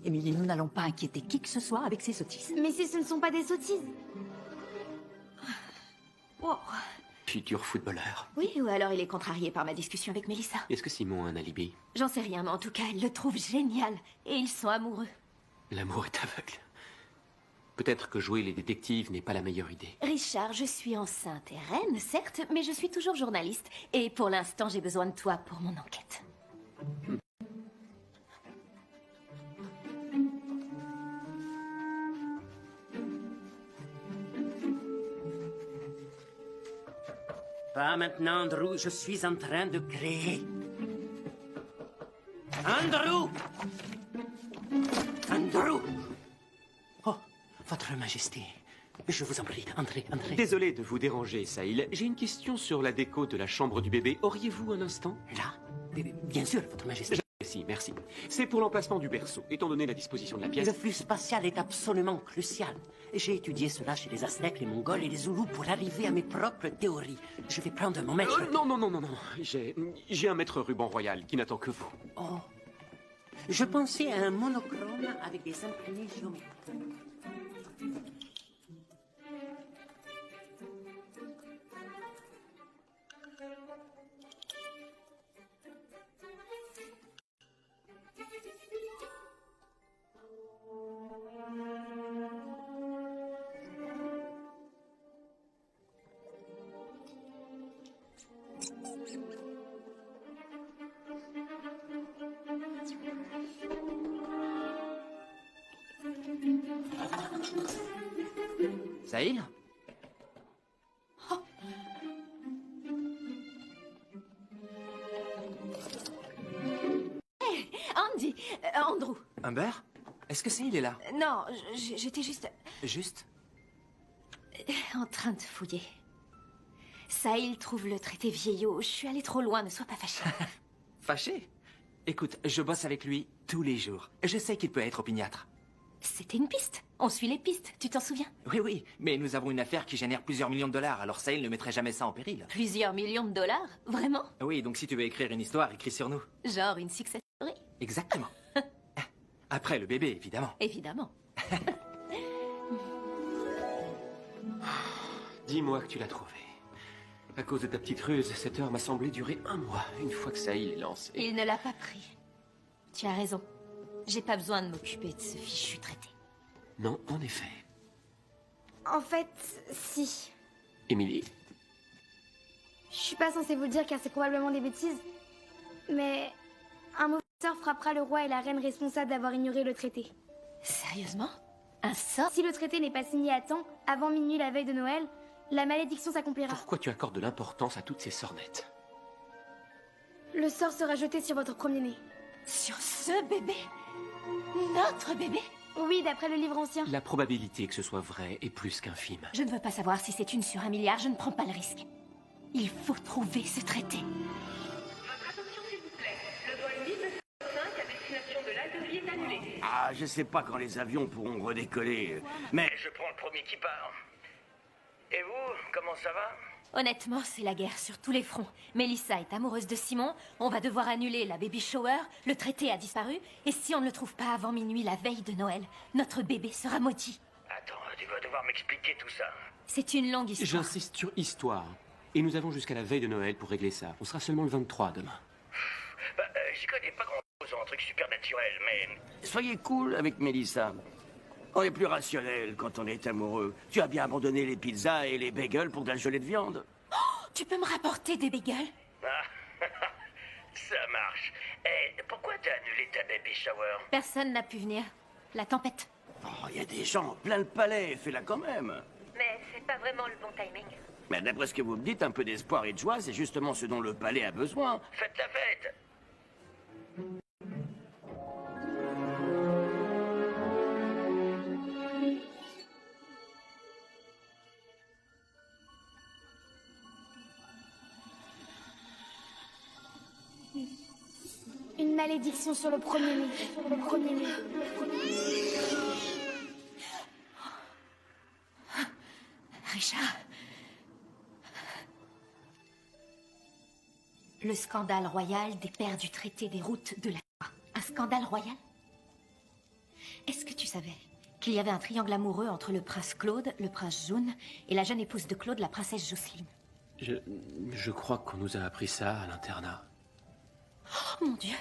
E: Émilie, nous n'allons pas inquiéter qui que ce soit avec ces sottises.
H: Mais si ce ne sont pas des sottises.
A: Wow.
B: Futur footballeur.
A: Oui, ou alors il est contrarié par ma discussion avec Mélissa.
B: Est-ce que Simon a un alibi?
A: J'en sais rien, mais en tout cas, elle le trouve génial. Et ils sont amoureux.
B: L'amour est aveugle. Peut-être que jouer les détectives n'est pas la meilleure idée.
A: Richard, je suis enceinte et reine, certes, mais je suis toujours journaliste. Et pour l'instant, j'ai besoin de toi pour mon enquête.
O: Pas maintenant, Andrew. Je suis en train de créer. Andrew! Andrew! Oh, Votre Majesté. Je vous en prie, entrez, entrez.
B: Désolé de vous déranger, Sahil. J'ai une question sur la déco de la chambre du bébé. Auriez-vous un instant?
O: Là? Bien sûr, Votre Majesté.
B: Si, merci. C'est pour l'emplacement du berceau. Étant donné la disposition de la pièce...
O: Le flux spatial est absolument crucial. J'ai étudié cela chez les Aztèques, les Mongols et les Zoulous pour arriver à mes propres théories. Je vais prendre mon maître...
B: Non. J'ai un maître ruban royal qui n'attend que vous.
O: Oh. Je pensais à un monochrome avec des imprimés géométriques. Sahil?
A: Hey, Andy, Andrew,
O: Humber? Est-ce que Sahil est là?
A: Non, j'étais juste
O: Juste?
A: en train de fouiller. Sahil trouve le traité vieillot. Je suis allée trop loin, ne sois pas fâché.
O: Fâché? Écoute, je bosse avec lui tous les jours. Je sais qu'il peut être opiniâtre.
A: C'était une piste. On suit les pistes, tu t'en souviens?
O: Oui, oui, mais nous avons une affaire qui génère plusieurs millions de dollars, alors Sahil ne mettrait jamais ça en péril.
A: Plusieurs millions de dollars? Vraiment?
O: Oui, donc si tu veux écrire une histoire, écris sur nous.
A: Genre une success story?
O: Exactement. Après le bébé, évidemment.
A: Évidemment.
C: Dis-moi que tu l'as trouvé. À cause de ta petite ruse, cette heure m'a semblé durer 1 mois, une fois que Sahil est lancé.
A: Il ne l'a pas pris. Tu as raison. J'ai pas besoin de m'occuper de ce fichu traité.
C: Non, en effet.
H: En fait, si.
C: Émilie?
H: Je suis pas censée vous le dire car c'est probablement des bêtises. Mais un mauvais sort frappera le roi et la reine responsables d'avoir ignoré le traité.
A: Sérieusement? Un sort?
H: Si le traité n'est pas signé à temps, avant minuit la veille de Noël, la malédiction s'accomplira.
C: Pourquoi tu accordes de l'importance à toutes ces sornettes?
H: Le sort sera jeté sur votre premier-né.
A: Sur ce bébé? Notre bébé?
H: Oui, d'après le livre ancien.
C: La probabilité que ce soit vrai est plus qu'infime.
A: Je ne veux pas savoir si c'est 1 sur 1 milliard, je ne prends pas le risque. Il faut trouver ce traité.
P: Votre attention, s'il vous plaît. Le vol 1905 à destination de l'Aldovie est annulé.
L: Ah, je sais pas quand les avions pourront redécoller. Mais je prends le premier qui part. Et vous, comment ça va?
A: Honnêtement, c'est la guerre sur tous les fronts. Mélissa est amoureuse de Simon, on va devoir annuler la baby shower, le traité a disparu, et si on ne le trouve pas avant minuit la veille de Noël, notre bébé sera maudit.
L: Attends, tu vas devoir m'expliquer tout ça.
A: C'est une longue histoire.
C: J'insiste sur histoire. Et nous avons jusqu'à la veille de Noël pour régler ça. On sera seulement le 23 demain.
L: Bah, j'y connais pas grand-chose en trucs supernaturels, mais... Soyez cool avec Mélissa. On est plus rationnel quand on est amoureux. Tu as bien abandonné les pizzas et les bagels pour de la gelée de viande.
A: Oh, tu peux me rapporter des bagels?
L: Ah, ça marche. Et pourquoi t'as annulé ta baby shower?
A: Personne n'a pu venir. La tempête.
L: Oh, y a des gens plein le palais, fais-la quand même.
P: Mais c'est pas vraiment le bon timing.
L: Mais d'après ce que vous me dites, un peu d'espoir et de joie, c'est justement ce dont le palais a besoin. Faites la fête.
H: Une malédiction sur le premier-né. Le premier-né.
A: Richard. Le scandale royal des pères du traité des routes de la Croix. Un scandale royal? Est-ce que tu savais qu'il y avait un triangle amoureux entre le prince Claude, le prince Jaune et la jeune épouse de Claude, la princesse Jocelyne?
C: Je crois qu'on nous a appris ça à l'internat.
A: Oh mon Dieu!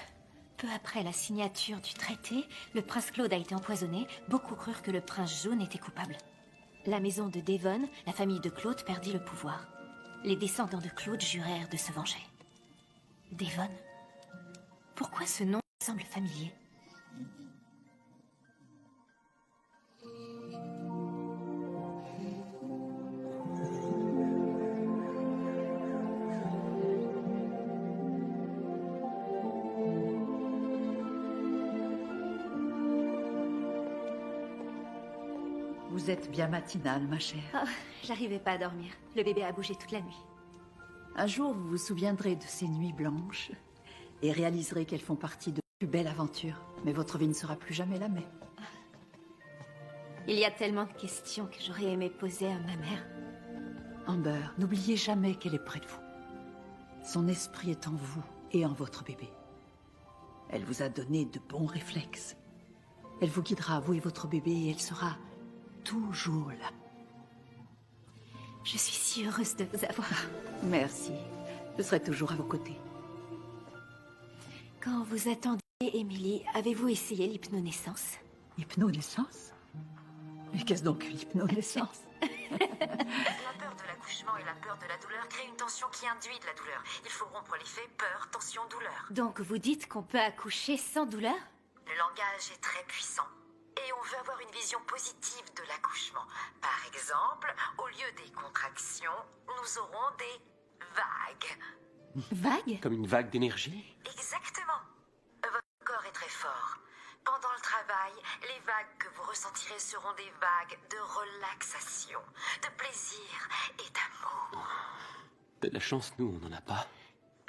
A: Peu après la signature du traité, le prince Claude a été empoisonné. Beaucoup crurent que le prince Jaune était coupable. La maison de Devon, la famille de Claude, perdit le pouvoir. Les descendants de Claude jurèrent de se venger. Devon? Pourquoi ce nom semble familier?
E: Vous êtes bien matinale, ma chère.
A: Oh, j'arrivais pas à dormir. Le bébé a bougé toute la nuit.
E: Un jour, vous vous souviendrez de ces nuits blanches et réaliserez qu'elles font partie de vos plus belles aventures. Mais votre vie ne sera plus jamais la même.
A: Il y a tellement de questions que j'aurais aimé poser à ma mère.
E: Amber, n'oubliez jamais qu'elle est près de vous. Son esprit est en vous et en votre bébé. Elle vous a donné de bons réflexes. Elle vous guidera, vous et votre bébé, et elle sera toujours là.
A: Je suis si heureuse de vous avoir.
E: Merci. Je serai toujours à vos côtés.
A: Quand vous attendiez Émilie, avez-vous essayé l'hypnonaissance?
E: Hypnonaissance? Mais qu'est-ce donc que l'hypnonaissance?
Q: La peur de l'accouchement et la peur de la douleur créent une tension qui induit de la douleur. Il faut rompre l'effet peur, tension, douleur.
A: Donc vous dites qu'on peut accoucher sans douleur?
Q: Le langage est très puissant. Et on veut avoir une vision positive de l'accouchement. Par exemple, au lieu des contractions, nous aurons des vagues.
A: Vagues?
C: Comme une vague d'énergie?
Q: Exactement. Votre corps est très fort. Pendant le travail des vagues de relaxation, de plaisir et d'amour.
B: De la chance, nous, on n'en a pas.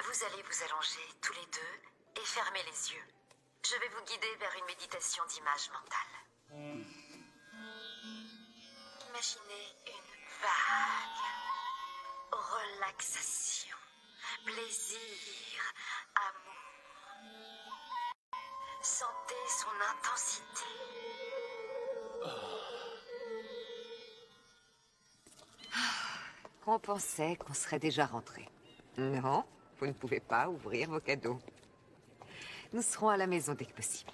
Q: Vous allez vous allonger tous les deux et fermer les yeux. Je vais vous guider vers une méditation d'image mentale. Imaginez une vague. Relaxation, plaisir, amour. Sentez son intensité.
M: On pensait qu'on serait déjà rentrés. Non, vous ne pouvez pas ouvrir vos cadeaux. Nous serons à la maison dès que possible.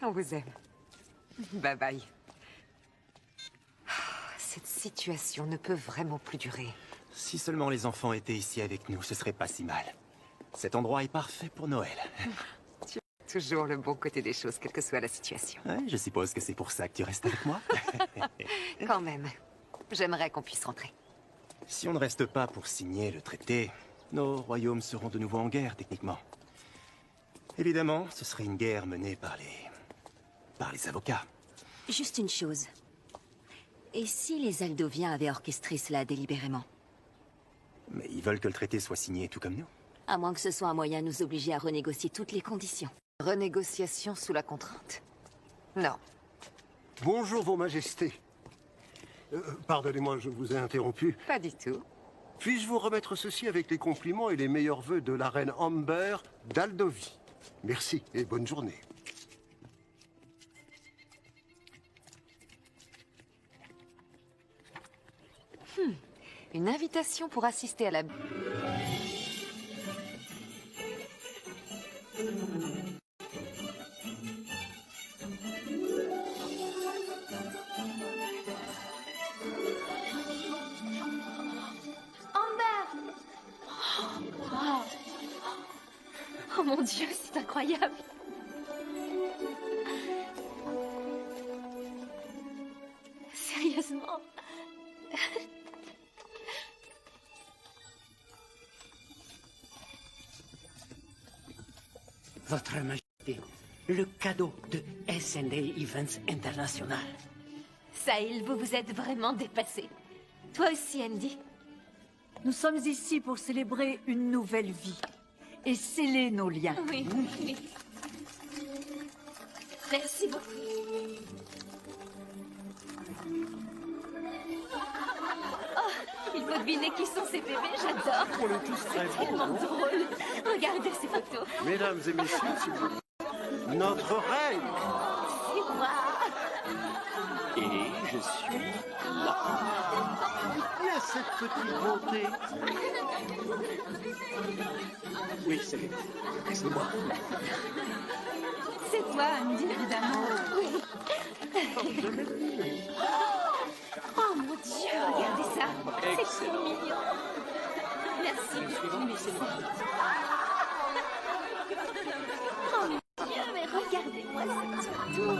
M: On vous aime. Bye bye. Cette situation ne peut vraiment plus durer.
N: Si seulement les enfants étaient ici avec nous, ce serait pas si mal. Cet endroit est parfait pour Noël.
M: Tu vois toujours le bon côté des choses, quelle que soit la situation.
N: Ouais, je suppose que c'est pour ça que tu restes avec moi.
M: Quand même, j'aimerais qu'on puisse rentrer.
N: Si on ne reste pas pour signer le traité, nos royaumes seront de nouveau en guerre, techniquement. Évidemment, ce serait une guerre menée par les avocats.
R: Juste une chose. Et si les Aldoviens avaient orchestré cela délibérément?
N: Mais ils veulent que le traité soit signé tout comme nous.
R: À moins que ce soit un moyen de nous obliger à renégocier toutes les conditions.
M: Renégociation sous la contrainte? Non.
J: Bonjour, Vos Majestés. Pardonnez-moi, je vous ai interrompu.
M: Pas du tout.
J: Puis-je vous remettre ceci avec les compliments et les meilleurs vœux de la reine Amber d'Aldovie. Merci et bonne journée.
M: Une invitation pour assister à la...
A: Wow. Oh mon Dieu, c'est incroyable. Sérieusement.
O: Votre Majesté, le cadeau de S&A Events International.
A: Sahil, vous vous êtes vraiment dépassé. Toi aussi, Andy.
E: Nous sommes ici pour célébrer une nouvelle vie et sceller nos liens.
A: Oui, oui. Merci beaucoup. Oh, il faut deviner qui sont ces bébés, j'adore.
J: On est tous très
A: C'est tellement drôle. Regardez ces photos.
J: Mesdames et messieurs, s'il vous plaît, notre reine.
A: C'est moi.
C: Et je suis là.
J: Qui est cette petite beauté?
C: Oui, c'est moi.
A: C'est toi, Andy, évidemment. Oui. Oh mon Dieu, regardez ça. C'est trop mignon. Merci. Oh mon Dieu, mais regardez-moi cette tour.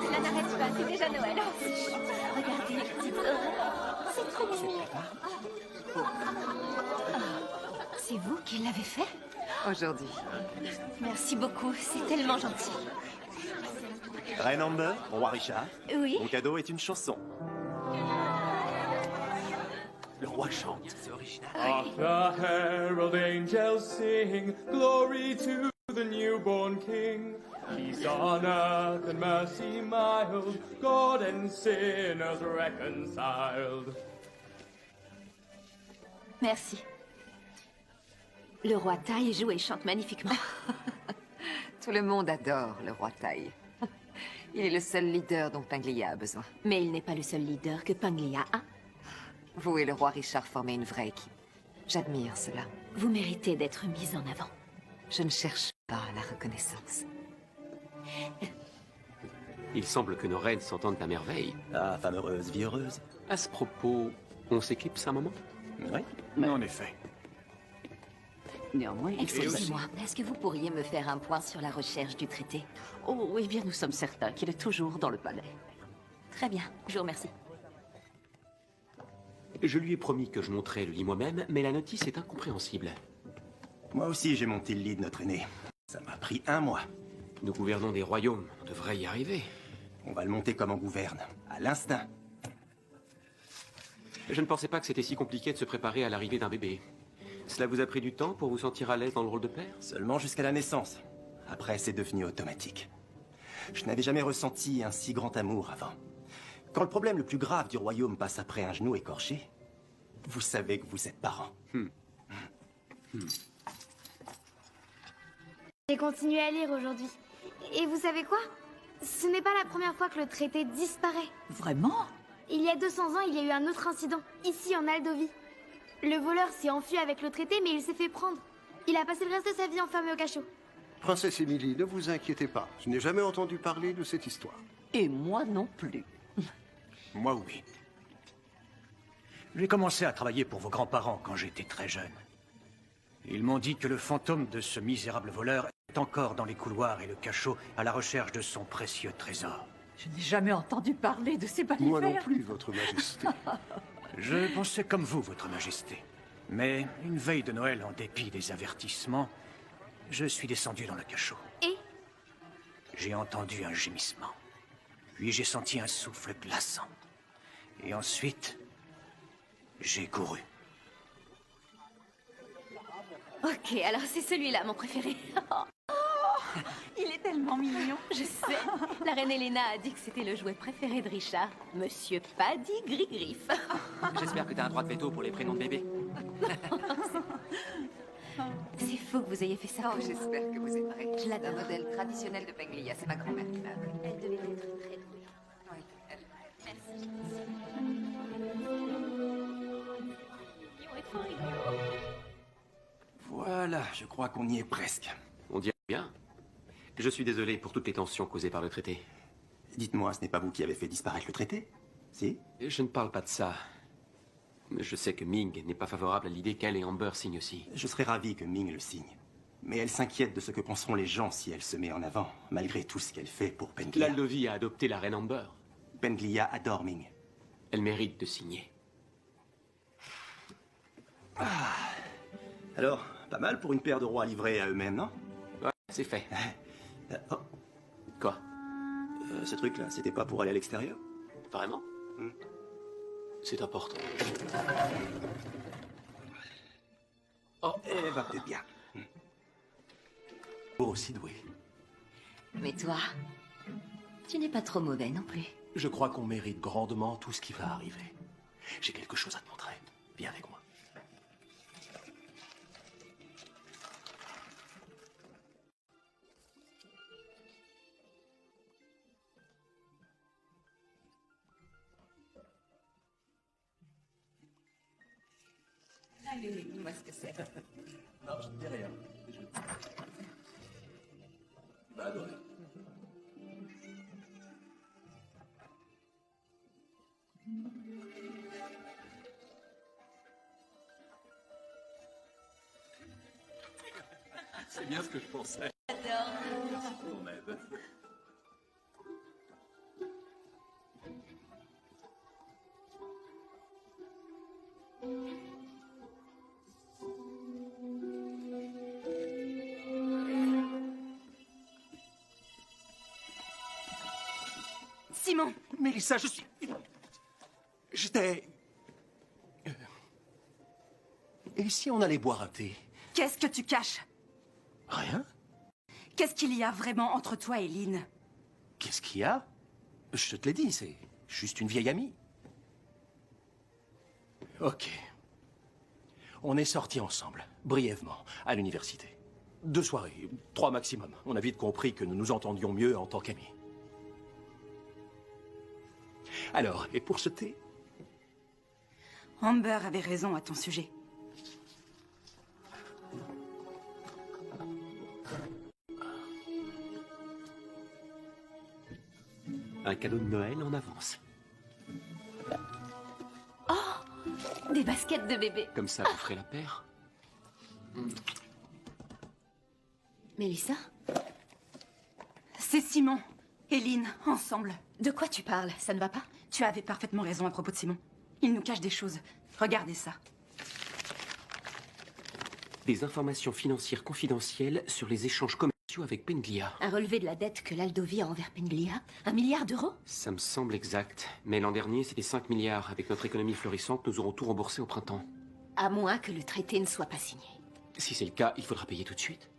A: Cela n'arrête pas, c'est déjà Noël. Regardez les petites oreilles. C'est trop mignon. C'est vous qui l'avez fait?
M: Aujourd'hui.
A: Merci beaucoup, c'est tellement gentil.
N: Reine Amber, roi Richard.
A: Oui.
N: Mon cadeau est une chanson.
C: Le roi chante, c'est original.
S: The herald angels sing, glory to the newborn king. Peace on earth and mercy mild, God and sinners reconciled.
A: Merci. Le roi Tai joue et chante magnifiquement.
M: Tout le monde adore le roi Tai. Il est le seul leader dont Panglia a besoin.
A: Mais il n'est pas le seul leader que Panglia a.
M: Vous et le roi Richard formez une vraie équipe. J'admire cela.
A: Vous méritez d'être mise en avant.
M: Je ne cherche pas la reconnaissance.
B: Il semble que nos reines s'entendent à merveille.
N: Ah, femme heureuse, vie heureuse.
B: À ce propos, on s'éclipse un moment?
N: Oui.
I: En effet.
G: Néanmoins,
R: Excusez-moi, est-ce que vous pourriez me faire un point sur la recherche du traité?
G: Oh, eh bien, nous sommes certains qu'il est toujours dans le palais.
R: Très bien, je vous remercie.
B: Je lui ai promis que je monterais le lit moi-même, mais la notice est incompréhensible.
N: Moi aussi, j'ai monté le lit de notre aîné. Ça m'a pris 1 mois.
B: Nous gouvernons des royaumes, on devrait y arriver.
N: On va le monter comme on gouverne, à l'instinct.
B: Je ne pensais pas que c'était si compliqué de se préparer à l'arrivée d'un bébé. Cela vous a pris du temps pour vous sentir à l'aise dans le rôle de père?
N: Seulement jusqu'à la naissance. Après, c'est devenu automatique. Je n'avais jamais ressenti un si grand amour avant. Quand le problème le plus grave du royaume passe après un genou écorché, vous savez que vous êtes parents.
H: J'ai continué à lire aujourd'hui. Et vous savez quoi? Ce n'est pas la première fois que le traité disparaît.
E: Vraiment?
H: Il y a 200 ans, il y a eu un autre incident, ici en Aldovie. Le voleur s'est enfui avec le traité, mais il s'est fait prendre. Il a passé le reste de sa vie enfermé au cachot.
J: Princesse Émilie, ne vous inquiétez pas. Je n'ai jamais entendu parler de cette histoire.
G: Et moi non plus.
I: Moi, oui. J'ai commencé à travailler pour vos grands-parents quand j'étais très jeune. Ils m'ont dit que le fantôme de ce misérable voleur est encore dans les couloirs et le cachot à la recherche de son précieux trésor.
E: Je n'ai jamais entendu parler de ces balivères.
J: Moi non plus, votre majesté.
I: Je pensais comme vous, votre majesté. Mais une veille de Noël, en dépit des avertissements, je suis descendu dans le cachot.
H: Et?
I: J'ai entendu un gémissement. Puis j'ai senti un souffle glaçant. Et ensuite, j'ai couru.
A: Ok, alors c'est celui-là, mon préféré.
K: Il est tellement mignon.
A: Je sais. La reine Helena a dit que c'était le jouet préféré de Richard. Monsieur Paddy Grigriff.
O: J'espère que t'as un droit de veto pour les prénoms de bébé.
A: C'est faux que vous ayez fait ça.
M: Oh, j'espère que vous aimerez.
A: Je l'adore.
M: Un modèle traditionnel de Penglia, c'est ma grand-mère qui m'a appris.
A: Elle devait être très douée.
M: Oui, elle.
A: Merci.
N: Voilà, je crois qu'on y est presque.
B: On dirait bien. Je suis désolé pour toutes les tensions causées par le traité.
N: Dites-moi, ce n'est pas vous qui avez fait disparaître le traité? Si?
B: Je ne parle pas de ça. Je sais que Ming n'est pas favorable à l'idée qu'elle et Amber signent aussi.
N: Je serais ravi que Ming le signe. Mais elle s'inquiète de ce que penseront les gens si elle se met en avant, malgré tout ce qu'elle fait pour Penglia.
B: L'Aldovie a adopté la reine Amber.
N: Penglia adore Ming.
B: Elle mérite de signer.
N: Alors, pas mal pour une paire de rois livrés à eux-mêmes, non?
B: Ouais, c'est fait.
N: Oh.
B: Quoi?
N: Ce truc-là, c'était pas pour aller à l'extérieur?
B: Vraiment? C'est important.
N: Oh, elle va peut-être bien.
C: Aussi doué.
R: Mais toi, tu n'es pas trop mauvais non plus.
C: Je crois qu'on mérite grandement tout ce qui va arriver. J'ai quelque chose à te montrer. Viens avec moi.
M: Allez, dis-moi ce que c'est.
C: Non, je ne dis rien. Bah, adorer. C'est bien ce que je pensais.
A: J'adore.
C: Merci pour ton aide.
K: Simon!
C: Mélissa, je suis... J'étais... Et si on allait boire un thé?
K: Qu'est-ce que tu caches?
C: Rien?
K: Qu'est-ce qu'il y a vraiment entre toi et Lynn?
C: Qu'est-ce qu'il y a? Je te l'ai dit, c'est juste une vieille amie. Ok. On est sortis ensemble, brièvement, à l'université. 2 soirées, 3 maximum. On a vite compris que nous nous entendions mieux en tant qu'amis. Alors, et pour ce thé?
K: Amber avait raison à ton sujet.
B: Un cadeau de Noël en avance.
A: Oh, des baskets de bébé.
B: Comme ça, vous ferez la paire.
A: Mélissa?
K: C'est Simon et Lynn, ensemble.
A: De quoi tu parles? Ça ne va pas?
K: Tu avais parfaitement raison à propos de Simon. Il nous cache des choses. Regardez ça.
B: Des informations financières confidentielles sur les échanges commerciaux avec Penglia.
R: Un relevé de la dette que l'Aldovie a envers Penglia? 1 milliard d'euros?
B: Ça me semble exact. Mais l'an dernier, c'était 5 milliards. Avec notre économie florissante, nous aurons tout remboursé au printemps.
R: À moins que le traité ne soit pas signé.
B: Si c'est le cas, il faudra payer tout de suite.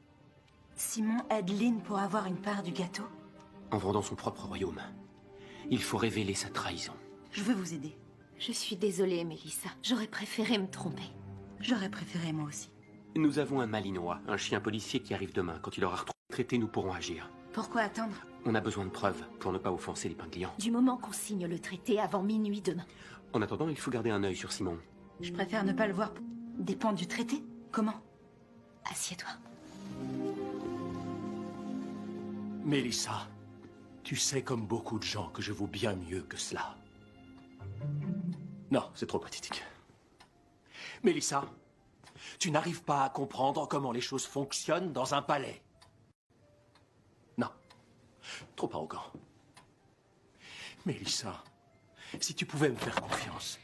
K: Simon aide Lynn pour avoir une part du gâteau.
B: En vendant son propre royaume. Il faut révéler sa trahison.
K: Je veux vous aider.
R: Je suis désolée, Mélissa. J'aurais préféré me tromper.
K: J'aurais préféré moi aussi.
B: Nous avons un Malinois, un chien policier qui arrive demain. Quand il aura retrouvé le traité, nous pourrons agir.
K: Pourquoi attendre?
B: On a besoin de preuves pour ne pas offenser les Penglians.
R: Du moment qu'on signe le traité avant minuit demain.
B: En attendant, il faut garder un œil sur Simon.
K: Je préfère ne pas le voir dépendre du traité. Comment?
R: Assieds-toi.
C: Mélissa, tu sais comme beaucoup de gens que je vaux bien mieux que cela. Non, c'est trop pathétique. Mélissa, tu n'arrives pas à comprendre comment les choses fonctionnent dans un palais. Non, trop arrogant. Mélissa, si tu pouvais me faire confiance.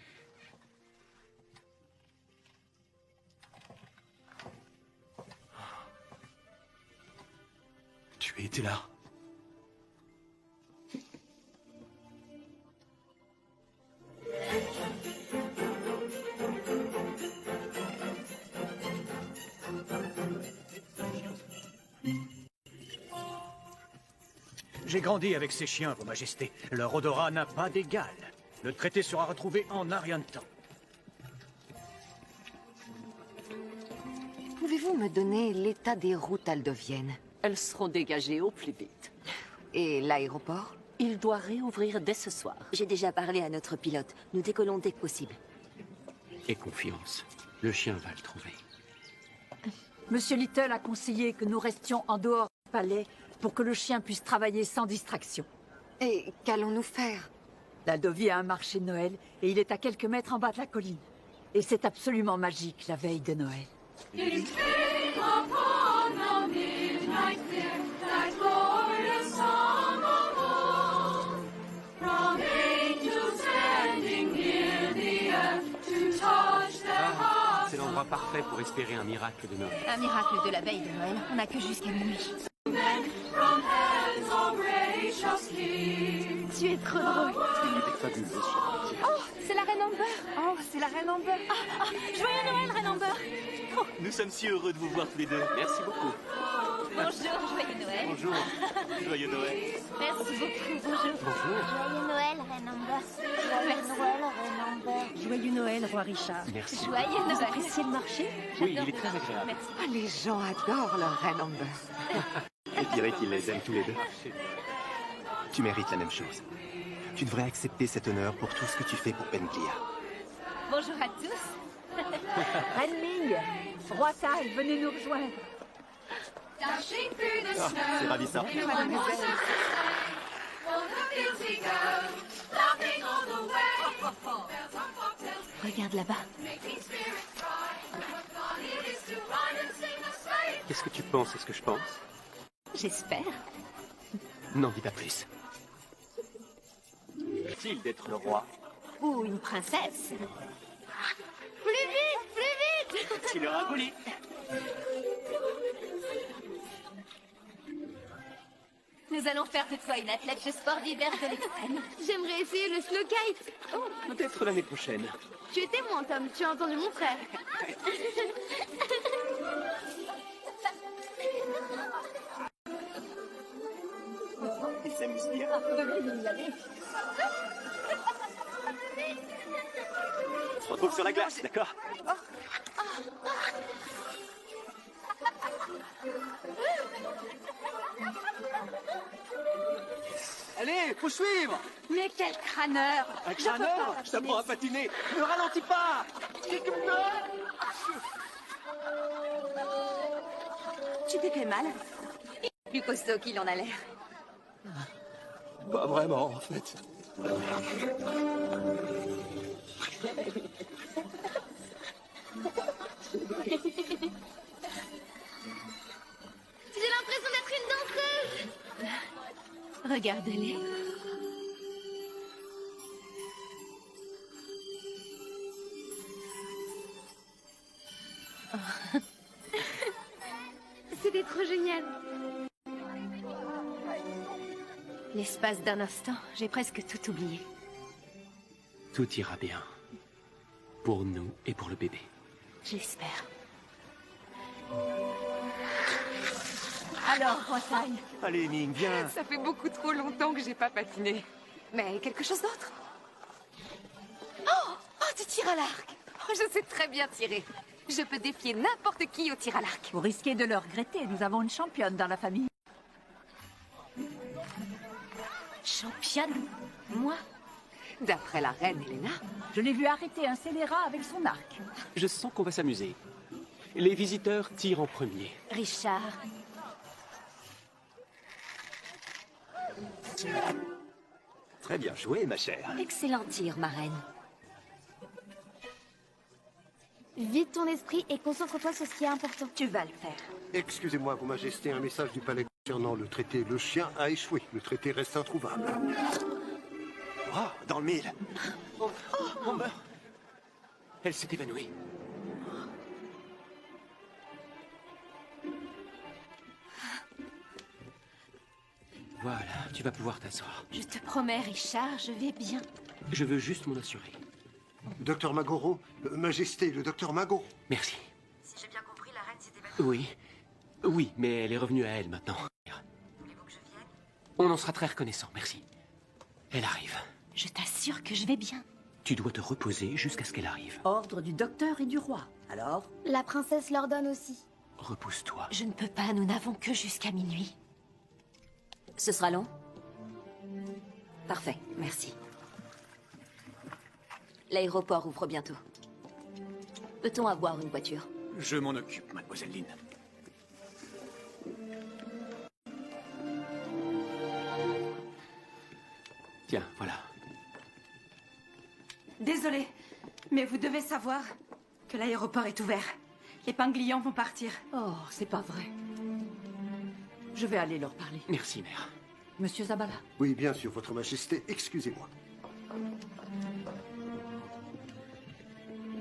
C: Tu étais là.
I: J'ai grandi avec ces chiens, Vos Majestés. Leur odorat n'a pas d'égal. Le traité sera retrouvé en un rien de temps.
M: Pouvez-vous me donner l'état des routes aldoviennes?
G: Elles seront dégagées au plus vite.
M: Et l'aéroport?
G: Il doit réouvrir dès ce soir.
R: J'ai déjà parlé à notre pilote. Nous décollons dès que possible.
B: Et confiance. Le chien va le trouver.
E: Monsieur Little a conseillé que nous restions en dehors du palais pour que le chien puisse travailler sans distraction.
M: Et qu'allons-nous faire?
E: L'Aldovie a un marché de Noël et il est à quelques mètres en bas de la colline. Et c'est absolument magique la veille de Noël.
B: C'est l'endroit parfait pour espérer un miracle de Noël.
R: Un miracle de la veille de Noël. On n'a que jusqu'à minuit. Tu es trop drôle.
D: Oh, c'est la reine Amber.
R: Oh, c'est la reine Amber.
D: Joyeux Noël, reine Amber.
F: Nous sommes si heureux de vous voir tous les deux.
B: Merci beaucoup.
R: Bonjour, joyeux Noël.
F: Bonjour. Joyeux Noël.
R: Merci beaucoup, bonjour.
H: Joyeux Noël, Reine Amber. Joyeux Noël, Reine Amber.
E: Joyeux Noël, roi Richard.
B: Merci.
R: Joyeux Noël. Vous appréciez le marché?
B: Oui, il est très agréable.
R: Merci.
M: Ah, les gens adorent leur reine Amber.
N: Je dirais qu'ils les aiment tous les deux. Tu mérites la même chose. Tu devrais accepter cet honneur pour tout ce que tu fais pour Penglia.
R: Bonjour à tous.
E: Reine Ming, roi Tai, venez nous rejoindre.
N: C'est ravissant.
R: Regarde là-bas.
B: Qu'est-ce que tu penses? Est-ce que je pense?
R: J'espère.
B: N'en dis pas plus. Utile d'être le roi.
R: Ou une princesse.
H: Plus vite, plus vite.
B: Tu l'auras voulu.
A: Nous allons faire de toi une athlète de sport d'hiver de l'extrême.
H: J'aimerais essayer le slow kite. Oh,
B: Peut-être l'année prochaine.
H: tu es témoin, Tom. Tu as entendu mon frère.
N: Il s'amuse bien. On se retrouve sur la glace, d'accord?
O: Allez, faut suivre.
K: Mais quel crâneur!
O: Un crâneur? Je t'apprends à patiner. Ne ralentis pas.
K: Tu t'es fait mal?
R: Plus costaud qu'il en a l'air.
C: Pas vraiment, en fait.
H: J'ai l'impression d'être une danseuse.
A: Regarde-les.
H: C'était trop génial.
A: L'espace d'un instant, j'ai presque tout oublié.
B: Tout ira bien. Pour nous et pour le bébé.
A: Je l'espère.
E: Alors, Bretagne.
F: Allez, Ning, viens.
M: Ça fait beaucoup trop longtemps que j'ai pas patiné. Mais quelque chose d'autre? Oh, tu tires à l'arc. Oh, je sais très bien tirer. Je peux défier n'importe qui au tir à l'arc.
E: Vous risquez de le regretter, nous avons une championne dans la famille.
A: Championne? Moi?
M: D'après la reine Helena.
E: Je l'ai vu arrêter un scélérat avec son arc.
B: Je sens qu'on va s'amuser. Les visiteurs tirent en premier.
A: Richard.
N: Très bien joué, ma chère.
R: Excellent tir, ma reine.
H: Vide ton esprit et concentre-toi sur ce qui est important.
R: Tu vas le faire.
J: Excusez-moi, Vos Majestés, un message du palais concernant le traité. Le chien a échoué. Le traité reste introuvable.
N: Oh, dans le mille.
B: Oh, Amber. Elle s'est évanouie. Voilà, tu vas pouvoir t'asseoir.
A: Je te promets, Richard, je vais bien.
B: Je veux juste m'en assurer.
J: Docteur Magoro, Majesté, le docteur Magoro.
B: Merci.
Q: Si j'ai bien compris, la reine s'est évanouie.
B: Oui. Oui, mais elle est revenue à elle maintenant.
Q: Voulez-vous que je vienne?
B: On en sera très reconnaissant, merci. Elle arrive.
A: Je t'assure que je vais bien.
B: Tu dois te reposer jusqu'à ce qu'elle arrive.
E: Ordre du docteur et du roi. Alors?
H: La princesse l'ordonne aussi.
B: Repousse-toi.
A: Je ne peux pas, nous n'avons que jusqu'à minuit.
R: Ce sera long? Parfait, merci. L'aéroport ouvre bientôt. Peut-on avoir une voiture?
I: Je m'en occupe, mademoiselle Lynn.
B: Tiens, voilà.
K: Désolée, mais vous devez savoir que l'aéroport est ouvert. Les pingouins vont partir.
E: Oh, c'est pas vrai. Je vais aller leur parler.
B: Merci, mère.
E: Monsieur Zabala.
J: Oui, bien sûr, Votre Majesté, excusez-moi.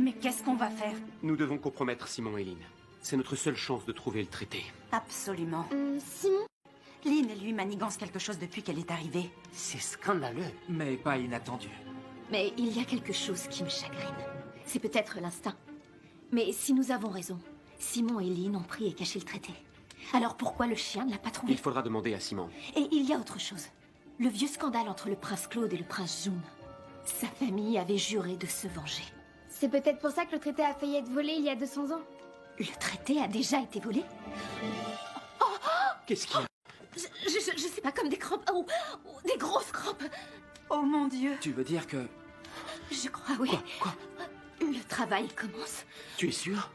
K: Mais qu'est-ce qu'on va faire?
B: Nous devons compromettre Simon et Lynn. C'est notre seule chance de trouver le traité.
K: Absolument.
H: Simon?
K: Lynn et lui manigancent quelque chose depuis qu'elle est arrivée.
O: C'est scandaleux, mais pas inattendu.
A: Mais il y a quelque chose qui me chagrine. C'est peut-être l'instinct. Mais si nous avons raison, Simon et Lynn ont pris et caché le traité. Alors pourquoi le chien ne l'a pas trouvé?
B: Il faudra demander à Simon.
A: Et il y a autre chose. Le vieux scandale entre le prince Claude et le prince June. Sa famille avait juré de se venger.
H: C'est peut-être pour ça que le traité a failli être volé il y a 200 ans.
A: Le traité a déjà été volé?
B: Qu'est-ce qu'il y a?
A: Je sais pas, comme des crampes. Oh, des grosses crampes.
K: Oh mon Dieu.
O: Tu veux dire que...
A: Je crois, oui.
B: Quoi?
A: Le travail commence.
B: Tu es sûr?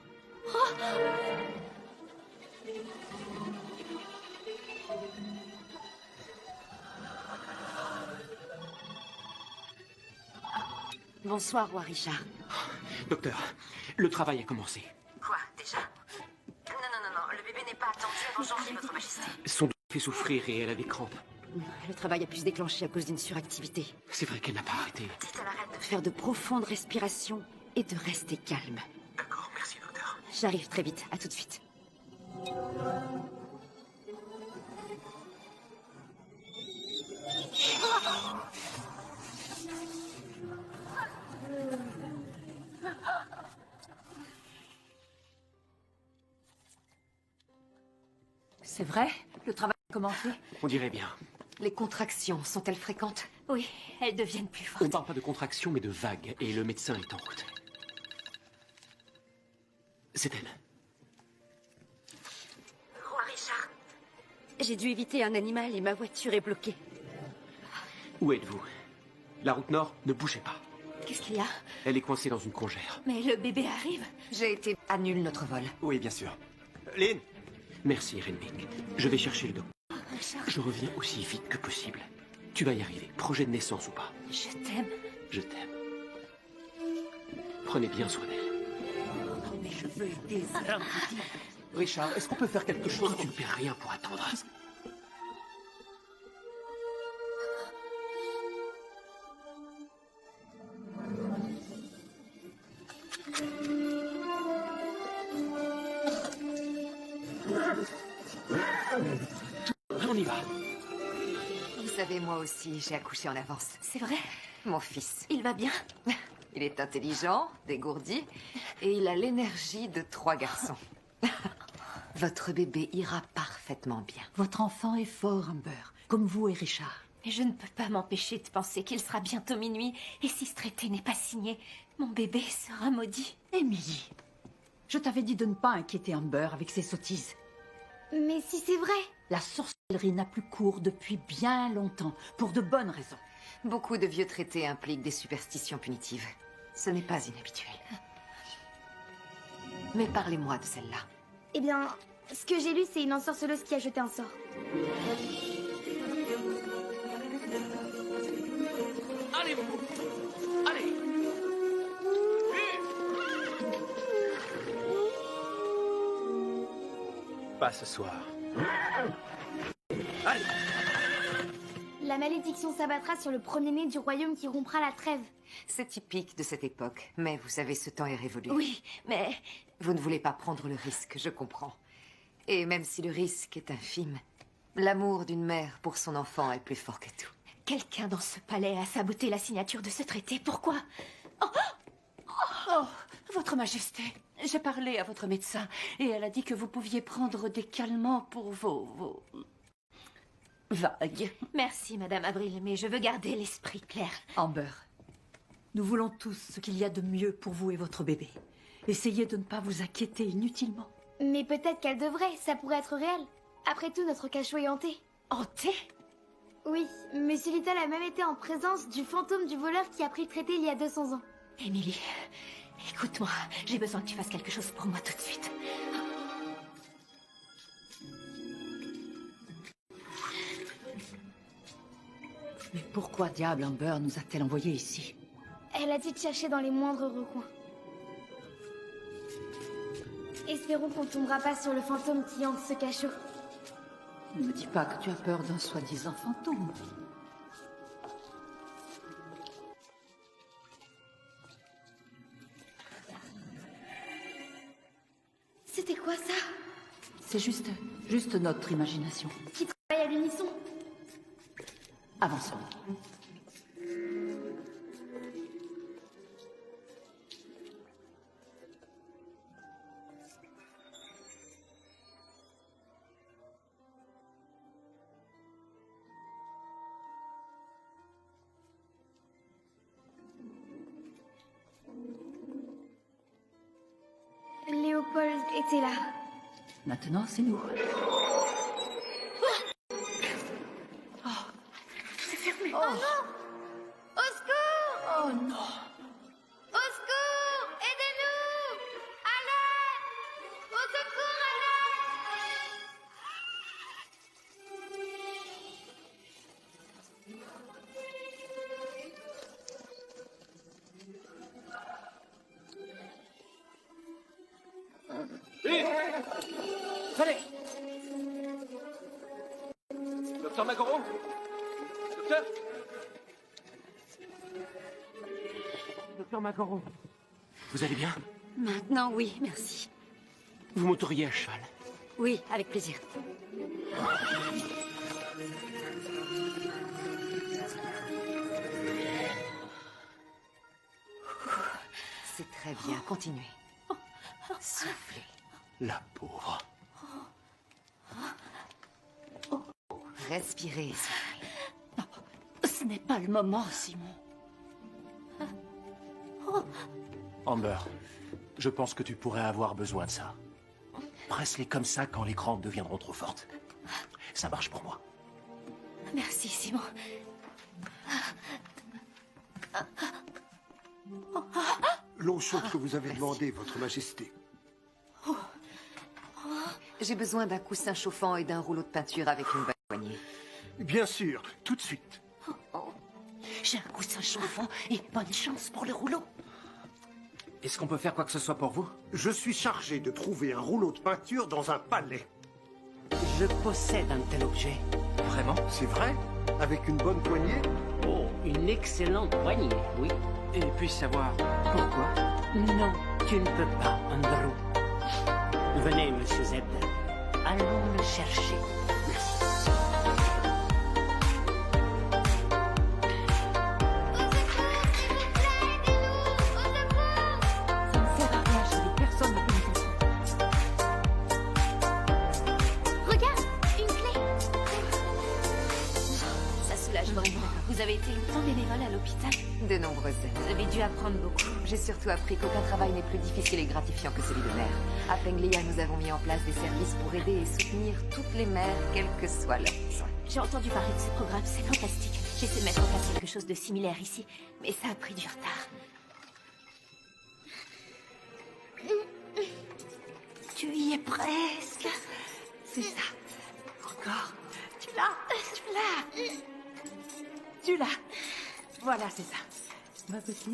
R: Bonsoir, roi Richard.
B: Docteur, le travail a commencé.
Q: Quoi, déjà? Non, le bébé n'est pas attendu avant janvier, Votre Majesté.
B: Son dos fait souffrir et elle a des crampes.
R: Le travail a pu se déclencher à cause d'une suractivité.
B: C'est vrai qu'elle n'a pas arrêté.
Q: Dites à la reine de
R: Faire de profondes respirations et de rester calme.
Q: D'accord, merci, docteur.
R: J'arrive très vite, à tout de suite.
E: C'est vrai? Le travail a commencé?
B: On dirait bien.
R: Les contractions sont-elles fréquentes?
A: Oui, elles deviennent plus
B: On
A: fortes.
B: parle pas de contraction, mais de vagues, et le médecin est en route. C'est elle.
Q: Roi Richard,
R: J'ai dû éviter un animal et ma voiture est bloquée.
B: Où êtes-vous? La route nord, ne bougez pas.
A: Qu'est-ce qu'il y a?
B: Elle est coincée dans une congère.
A: Mais le bébé arrive.
R: J'ai été... Annule notre vol.
N: Oui, bien sûr. Lynn.
B: Merci, Renwick. Je vais chercher le docteur.
A: Richard,
B: Je reviens aussi vite que possible. Tu vas y arriver, projet de naissance ou pas.
A: je t'aime.
B: Je t'aime. Prenez bien soin d'elle.
O: Mes cheveux étaient ralentis. Richard, est-ce qu'on peut faire quelque chose?
B: Tu ne perds rien pour attendre.
R: Vous
M: savez, moi aussi, j'ai accouché en avance.
A: C'est vrai?
M: Mon fils.
A: Il va bien?
M: Il est intelligent, dégourdi, et il a l'énergie de 3 garçons. Votre bébé ira parfaitement bien.
E: Votre enfant est fort, Amber, comme vous et Richard.
A: Mais je ne peux pas m'empêcher de penser qu'il sera bientôt minuit, et si ce traité n'est pas signé, mon bébé sera maudit.
E: Emily, je t'avais dit de ne pas inquiéter Amber avec ses sottises.
H: Mais si c'est vrai...
E: La sorcellerie n'a plus cours depuis bien longtemps, pour de bonnes raisons.
M: Beaucoup de vieux traités impliquent des superstitions punitives. Ce n'est pas inhabituel. Mais parlez-moi de celle-là.
H: Eh bien, ce que j'ai lu, c'est une ensorceleuse qui a jeté un sort.
C: Allez, vous! Allez! Pas ce soir. Allez!
H: La malédiction s'abattra sur le premier-né du royaume qui rompra la trêve.
M: C'est typique de cette époque, mais vous savez, ce temps est révolu.
A: Oui, mais...
M: Vous ne voulez pas prendre le risque, je comprends. Et même si le risque est infime, l'amour d'une mère pour son enfant est plus fort que tout.
A: Quelqu'un dans ce palais a saboté la signature de ce traité. Pourquoi?
G: Oh, Votre Majesté, j'ai parlé à votre médecin et elle a dit que vous pouviez prendre des calmants pour vos vagues.
A: Merci, Madame Avril, mais je veux garder l'esprit clair.
E: Amber, nous voulons tous ce qu'il y a de mieux pour vous et votre bébé. Essayez de ne pas vous inquiéter inutilement.
H: Mais peut-être qu'elle devrait, ça pourrait être réel. Après tout, notre cachot est hanté.
A: Hanté?
H: Oui, Monsieur Little a même été en présence du fantôme du voleur qui a pris le traité il y a 200 ans.
A: Emily, écoute-moi, j'ai besoin que tu fasses quelque chose pour moi tout de suite.
E: Mais pourquoi diable Amber nous a-t-elle envoyés ici?
H: Elle a dit de chercher dans les moindres recoins. Espérons qu'on ne tombera pas sur le fantôme qui hante ce cachot.
E: Ne me dis pas que tu as peur d'un soi-disant fantôme.
H: C'était quoi ça?
E: C'est juste notre imagination.
H: Qui travaille à l'unisson?
E: Avançons.
H: Léopold était là.
E: Maintenant, c'est nous.
H: C'est fermé. Oh non! Au secours!
E: Oh non!
H: Au secours! Aidez-nous! À l'aide! Au secours, à l'aide!
C: Venez! Docteur Magoro? Docteur? Docteur Magoro, vous allez bien?
R: Maintenant, oui, merci.
C: Vous monteriez à cheval?
R: Oui, avec plaisir.
M: C'est très bien, continuez. Soufflez.
C: La pauvre.
M: Respirez et soufflez.
G: Ce n'est pas le moment, Simon.
C: Amber, je pense que tu pourrais avoir besoin de ça. Presse-les comme ça quand les crampes deviendront trop fortes. Ça marche pour moi.
A: Merci, Simon.
J: L'eau chaude que vous avez demandée, Votre Majesté.
M: J'ai besoin d'un coussin chauffant et d'un rouleau de peinture avec une bonne poignée.
J: Bien sûr, tout de suite.
G: J'ai un coussin chauffant et bonne chance pour le rouleau.
O: Est-ce qu'on peut faire quoi que ce soit pour vous?
J: Je suis chargé de trouver un rouleau de peinture dans un palais.
O: Je possède un tel objet. Vraiment?
J: C'est vrai? Avec une bonne poignée?
O: Oh, une excellente poignée, oui. Et puis savoir pourquoi? Non, tu ne peux pas, Andrew. Venez, Monsieur Zed. Allons le chercher.
A: Vraiment. Vous avez été longtemps bénévole à l'hôpital?
M: De nombreuses années.
A: Vous avez dû apprendre beaucoup.
M: J'ai surtout appris qu'aucun travail n'est plus difficile et gratifiant que celui de mère. À Penglia, nous avons mis en place des services pour aider et soutenir toutes les mères, quel que soit leur besoin.
A: J'ai entendu parler de ce programme, c'est fantastique. J'essaie de mettre en place quelque chose de similaire ici, mais ça a pris du retard.
E: Tu y es presque. C'est ça. Encore. Tu l'as. Tu l'as. Voilà, c'est ça. Ma petite.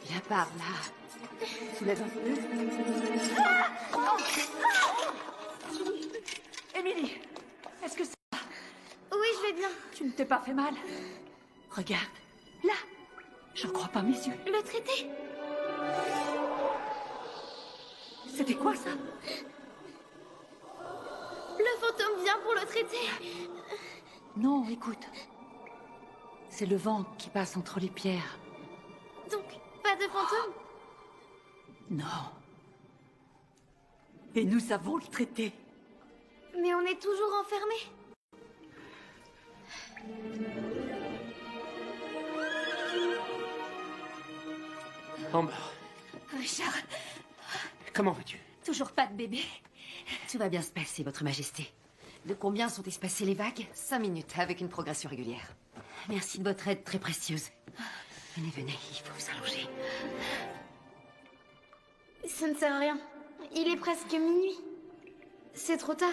E: Viens par là. Soulève un peu. Émilie, est-ce que ça va?
H: Oui, je vais bien.
E: Tu ne t'es pas fait mal? Regarde. Là. J'en crois pas, mes yeux.
H: Le traité.
E: C'était quoi, ça?
H: Le fantôme vient pour le traité.
E: Non, écoute. C'est le vent qui passe entre les pierres.
H: Donc, pas de fantôme?
E: Non. Et nous avons le traité.
H: Mais on est toujours enfermés.
B: Amber,
A: Richard,
B: comment vas-tu?
A: toujours pas de bébé.
M: Tout va bien se passer, Votre Majesté. De combien sont espacées les vagues? 5 minutes, avec une progression régulière. Merci de votre aide très précieuse. Venez, venez, il faut vous allonger.
H: Ça ne sert à rien. Il est presque minuit. C'est trop tard.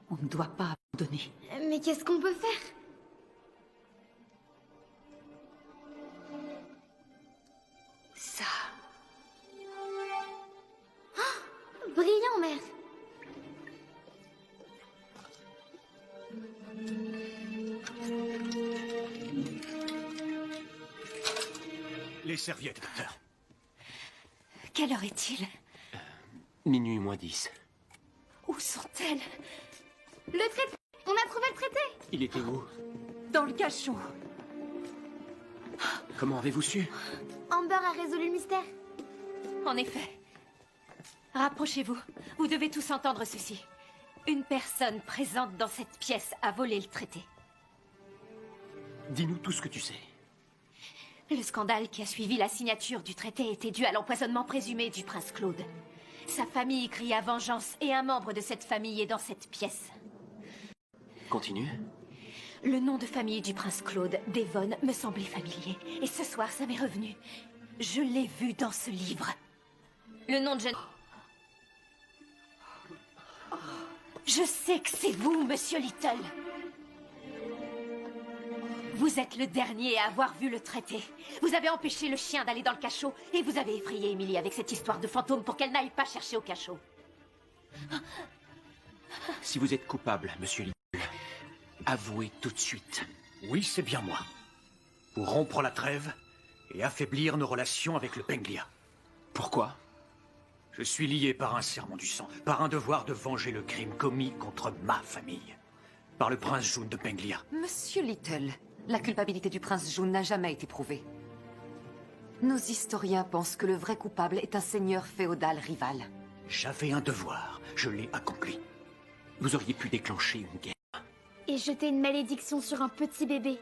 E: On ne doit pas abandonner.
H: Mais qu'est-ce qu'on peut faire?
E: Ça.
H: Oh, brillant, mère.
I: Les serviettes, docteur.
A: Quelle heure est-il?
B: Minuit moins 10.
A: Où sont-elles?
H: Le traité. On a trouvé le traité.
B: Il était où?
E: Dans le cachot.
B: Comment avez-vous su?
H: Amber a résolu le mystère.
A: En effet. Rapprochez-vous. Vous devez tous entendre ceci. Une personne présente dans cette pièce a volé le traité.
B: Dis-nous tout ce que tu sais.
A: Le scandale qui a suivi la signature du traité était dû à l'empoisonnement présumé du prince Claude. Sa famille cria vengeance et un membre de cette famille est dans cette pièce.
B: Continue.
A: Le nom de famille du prince Claude, Devon, me semblait familier. Et ce soir, ça m'est revenu. Je l'ai vu dans ce livre. Le nom de jeune... Je sais que c'est vous, Monsieur Little. Vous êtes le dernier à avoir vu le traité. Vous avez empêché le chien d'aller dans le cachot et vous avez effrayé Emily avec cette histoire de fantôme pour qu'elle n'aille pas chercher au cachot.
C: Si vous êtes coupable, Monsieur Little, avouez tout de suite.
I: Oui, c'est bien moi. Pour rompre la trêve et affaiblir nos relations avec le Penglia.
C: Pourquoi?
I: Je suis lié par un serment du sang, par un devoir de venger le crime commis contre ma famille. Par le prince June de Penglia.
M: Monsieur Little, la culpabilité du prince June n'a jamais été prouvée. Nos historiens pensent que le vrai coupable est un seigneur féodal rival.
I: J'avais un devoir, je l'ai accompli.
C: Vous auriez pu déclencher une guerre.
H: Et jeter une malédiction sur un petit bébé.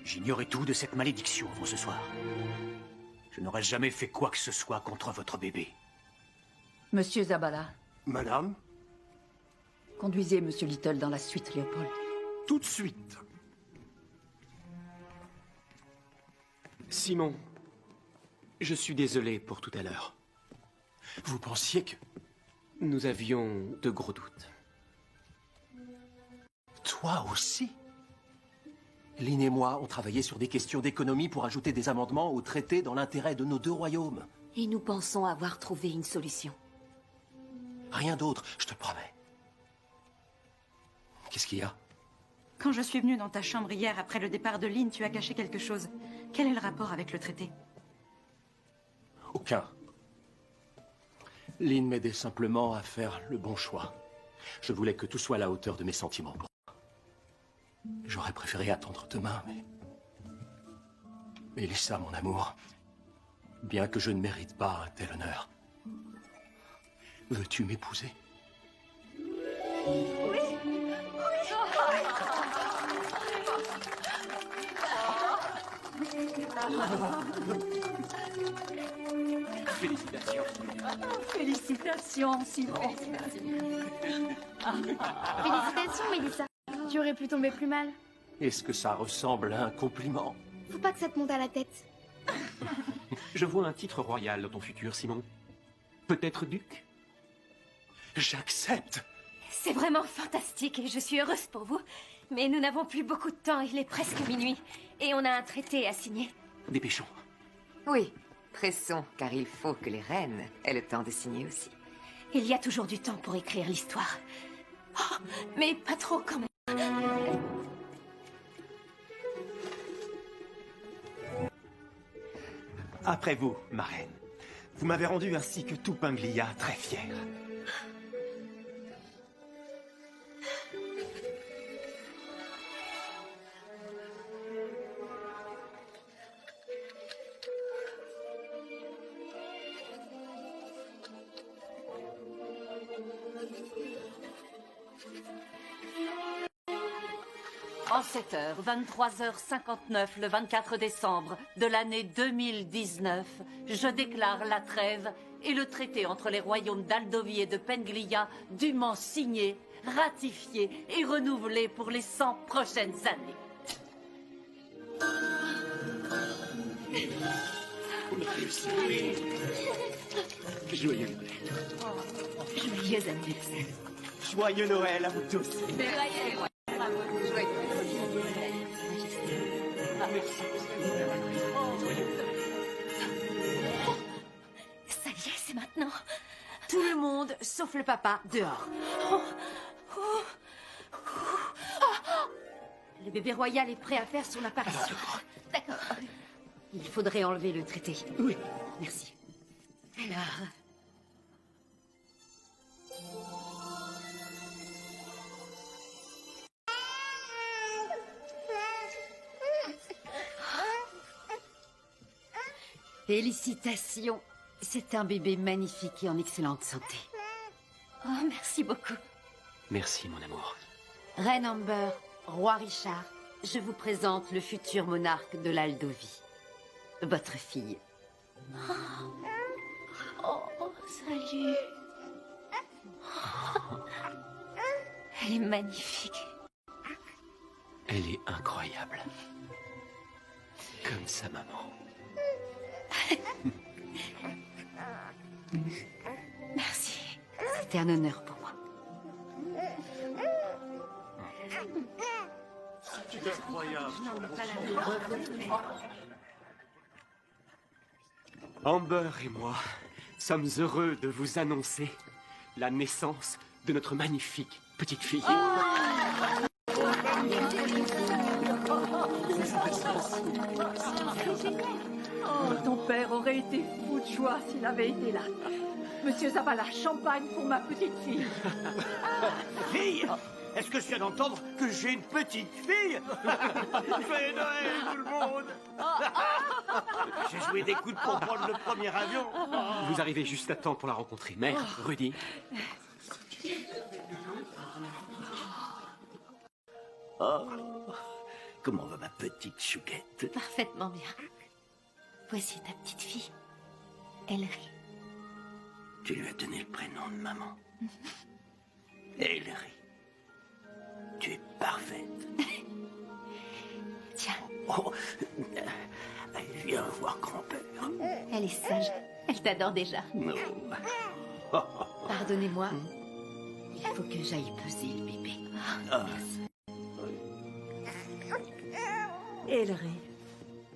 I: J'ignorais tout de cette malédiction avant ce soir. Je n'aurais jamais fait quoi que ce soit contre votre bébé.
E: Monsieur Zabala.
J: Madame?
E: Conduisez Monsieur Little dans la suite, Léopold.
J: Tout de suite.
B: Simon, je suis désolé pour tout à l'heure.
C: Vous pensiez que...
B: Nous avions de gros doutes.
C: Toi aussi? Lynn et moi, on travaillait sur des questions d'économie pour ajouter des amendements au traité dans l'intérêt de nos deux royaumes.
R: Et nous pensons avoir trouvé une solution.
C: Rien d'autre, je te promets. Qu'est-ce qu'il y a?
K: Quand je suis venue dans ta chambre hier après le départ de Lynn, tu as caché quelque chose. Quel est le rapport avec le traité?
C: Aucun. Lynn m'aidait simplement à faire le bon choix. Je voulais que tout soit à la hauteur de mes sentiments. J'aurais préféré attendre demain, mais... Mélissa, mon amour, bien que je ne mérite pas un tel honneur, veux-tu m'épouser?
H: Oui.
B: Félicitations.
E: Félicitations, Simon.
H: Félicitations, Mélissa. Tu aurais pu tomber plus mal.
C: Est-ce que ça ressemble à un compliment?
H: Faut pas que ça te monte à la tête.
B: Je vois un titre royal dans ton futur, Simon. Peut-être duc?
C: J'accepte.
A: C'est vraiment fantastique et je suis heureuse pour vous. Mais nous n'avons plus beaucoup de temps, il est presque minuit. Et on a un traité à signer.
B: Dépêchons.
M: Oui, pressons, car il faut que les reines aient le temps de signer aussi.
A: Il y a toujours du temps pour écrire l'histoire. Oh, mais pas trop quand même.
N: Après vous, ma reine. Vous m'avez rendu ainsi que tout Penglia très fier.
G: En 7h, 23h59, le 24 décembre de l'année 2019, je déclare la trêve et le traité entre les royaumes d'Aldovie et de Penglia dûment signé, ratifié et renouvelé pour les 100 prochaines années.
B: Joyeux Noël.
A: Joyeux anniversaire.
N: Joyeux Noël à vous tous.
A: Ça y est, c'est maintenant.
G: Tout le monde, sauf le papa, dehors. Le bébé royal est prêt à faire son apparition.
A: D'accord.
G: Il faudrait enlever le traité.
B: Oui.
G: Merci. Alors... Félicitations. C'est un bébé magnifique et en excellente santé.
A: Oh, merci beaucoup.
B: Merci, mon amour.
G: Reine Amber, roi Richard, je vous présente le futur monarque de l'Aldovie. Votre fille.
A: Oh, salut. Elle est magnifique.
B: Elle est incroyable. Comme sa maman.
A: Merci.
G: C'était un honneur pour moi.
C: C'est incroyable.
B: Amber et moi sommes heureux de vous annoncer la naissance de notre magnifique petite fille.
E: Oh, ton père aurait été fou de joie s'il avait été là. Monsieur Zavala, champagne pour ma petite fille.
L: Fille? Est-ce que je viens d'entendre que j'ai une petite fille? Joyeux Noël, tout le monde! J'ai joué des coudes pour prendre le premier avion.
B: Vous arrivez juste à temps pour la rencontrer. Mère, Rudy.
L: Oh, comment va ma petite chouquette?
A: Parfaitement bien. Voici ta petite fille. Ellery.
L: Tu lui as donné le prénom de maman. Ellery. Tu es parfaite.
A: Tiens.
L: Oh, viens voir grand-père.
A: Elle est sage. Elle t'adore déjà.
L: Non.
G: Pardonnez-moi. Il faut que j'aille peser le bébé.
L: Ah.
E: Ellery.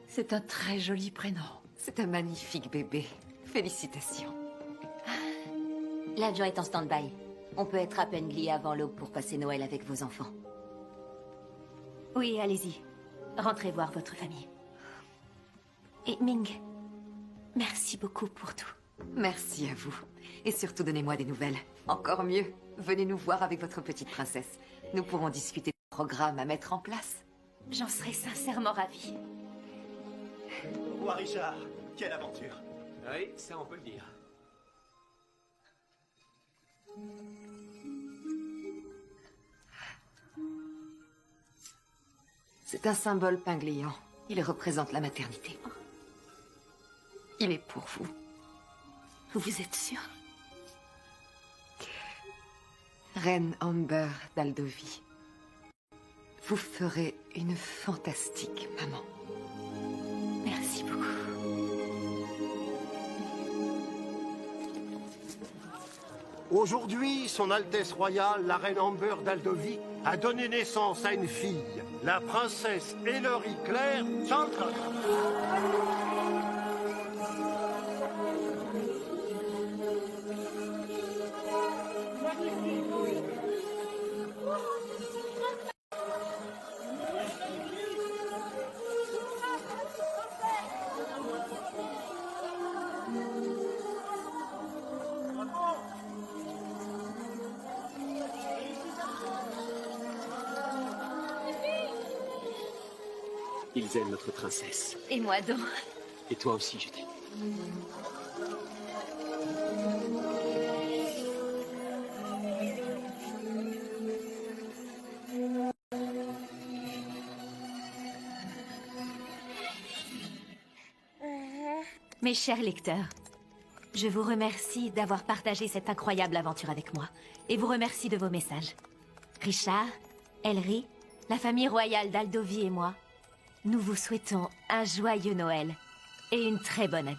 E: C'est un très joli prénom.
M: C'est un magnifique bébé. Félicitations.
R: L'avion est en stand-by. On peut être à Penglia avant l'aube pour passer Noël avec vos enfants.
A: Oui, allez-y. Rentrez voir votre famille. Et Ming, merci beaucoup pour tout.
M: Merci à vous. Et surtout, donnez-moi des nouvelles. Encore mieux, venez nous voir avec votre petite princesse. Nous pourrons discuter du programme à mettre en place.
A: J'en serais sincèrement ravie.
N: Roi Richard, quelle aventure.
B: Oui, ça on peut le dire.
M: C'est un symbole penglian. Il représente la maternité. Il est pour vous. Vous êtes sûre? Reine Amber d'Aldovie, vous ferez une fantastique maman. Merci beaucoup.
J: Aujourd'hui, Son Altesse Royale, la Reine Amber d'Aldovie, a donné naissance à une fille, la princesse Ellery Claire Chantra.
B: Ils aiment notre princesse.
A: Et moi donc.
B: Et toi aussi, je t'aime.
A: Mes chers lecteurs, je vous remercie d'avoir partagé cette incroyable aventure avec moi, et vous remercie de vos messages. Richard, Ellery, la famille royale d'Aldovie et moi, nous vous souhaitons un joyeux Noël et une très bonne année.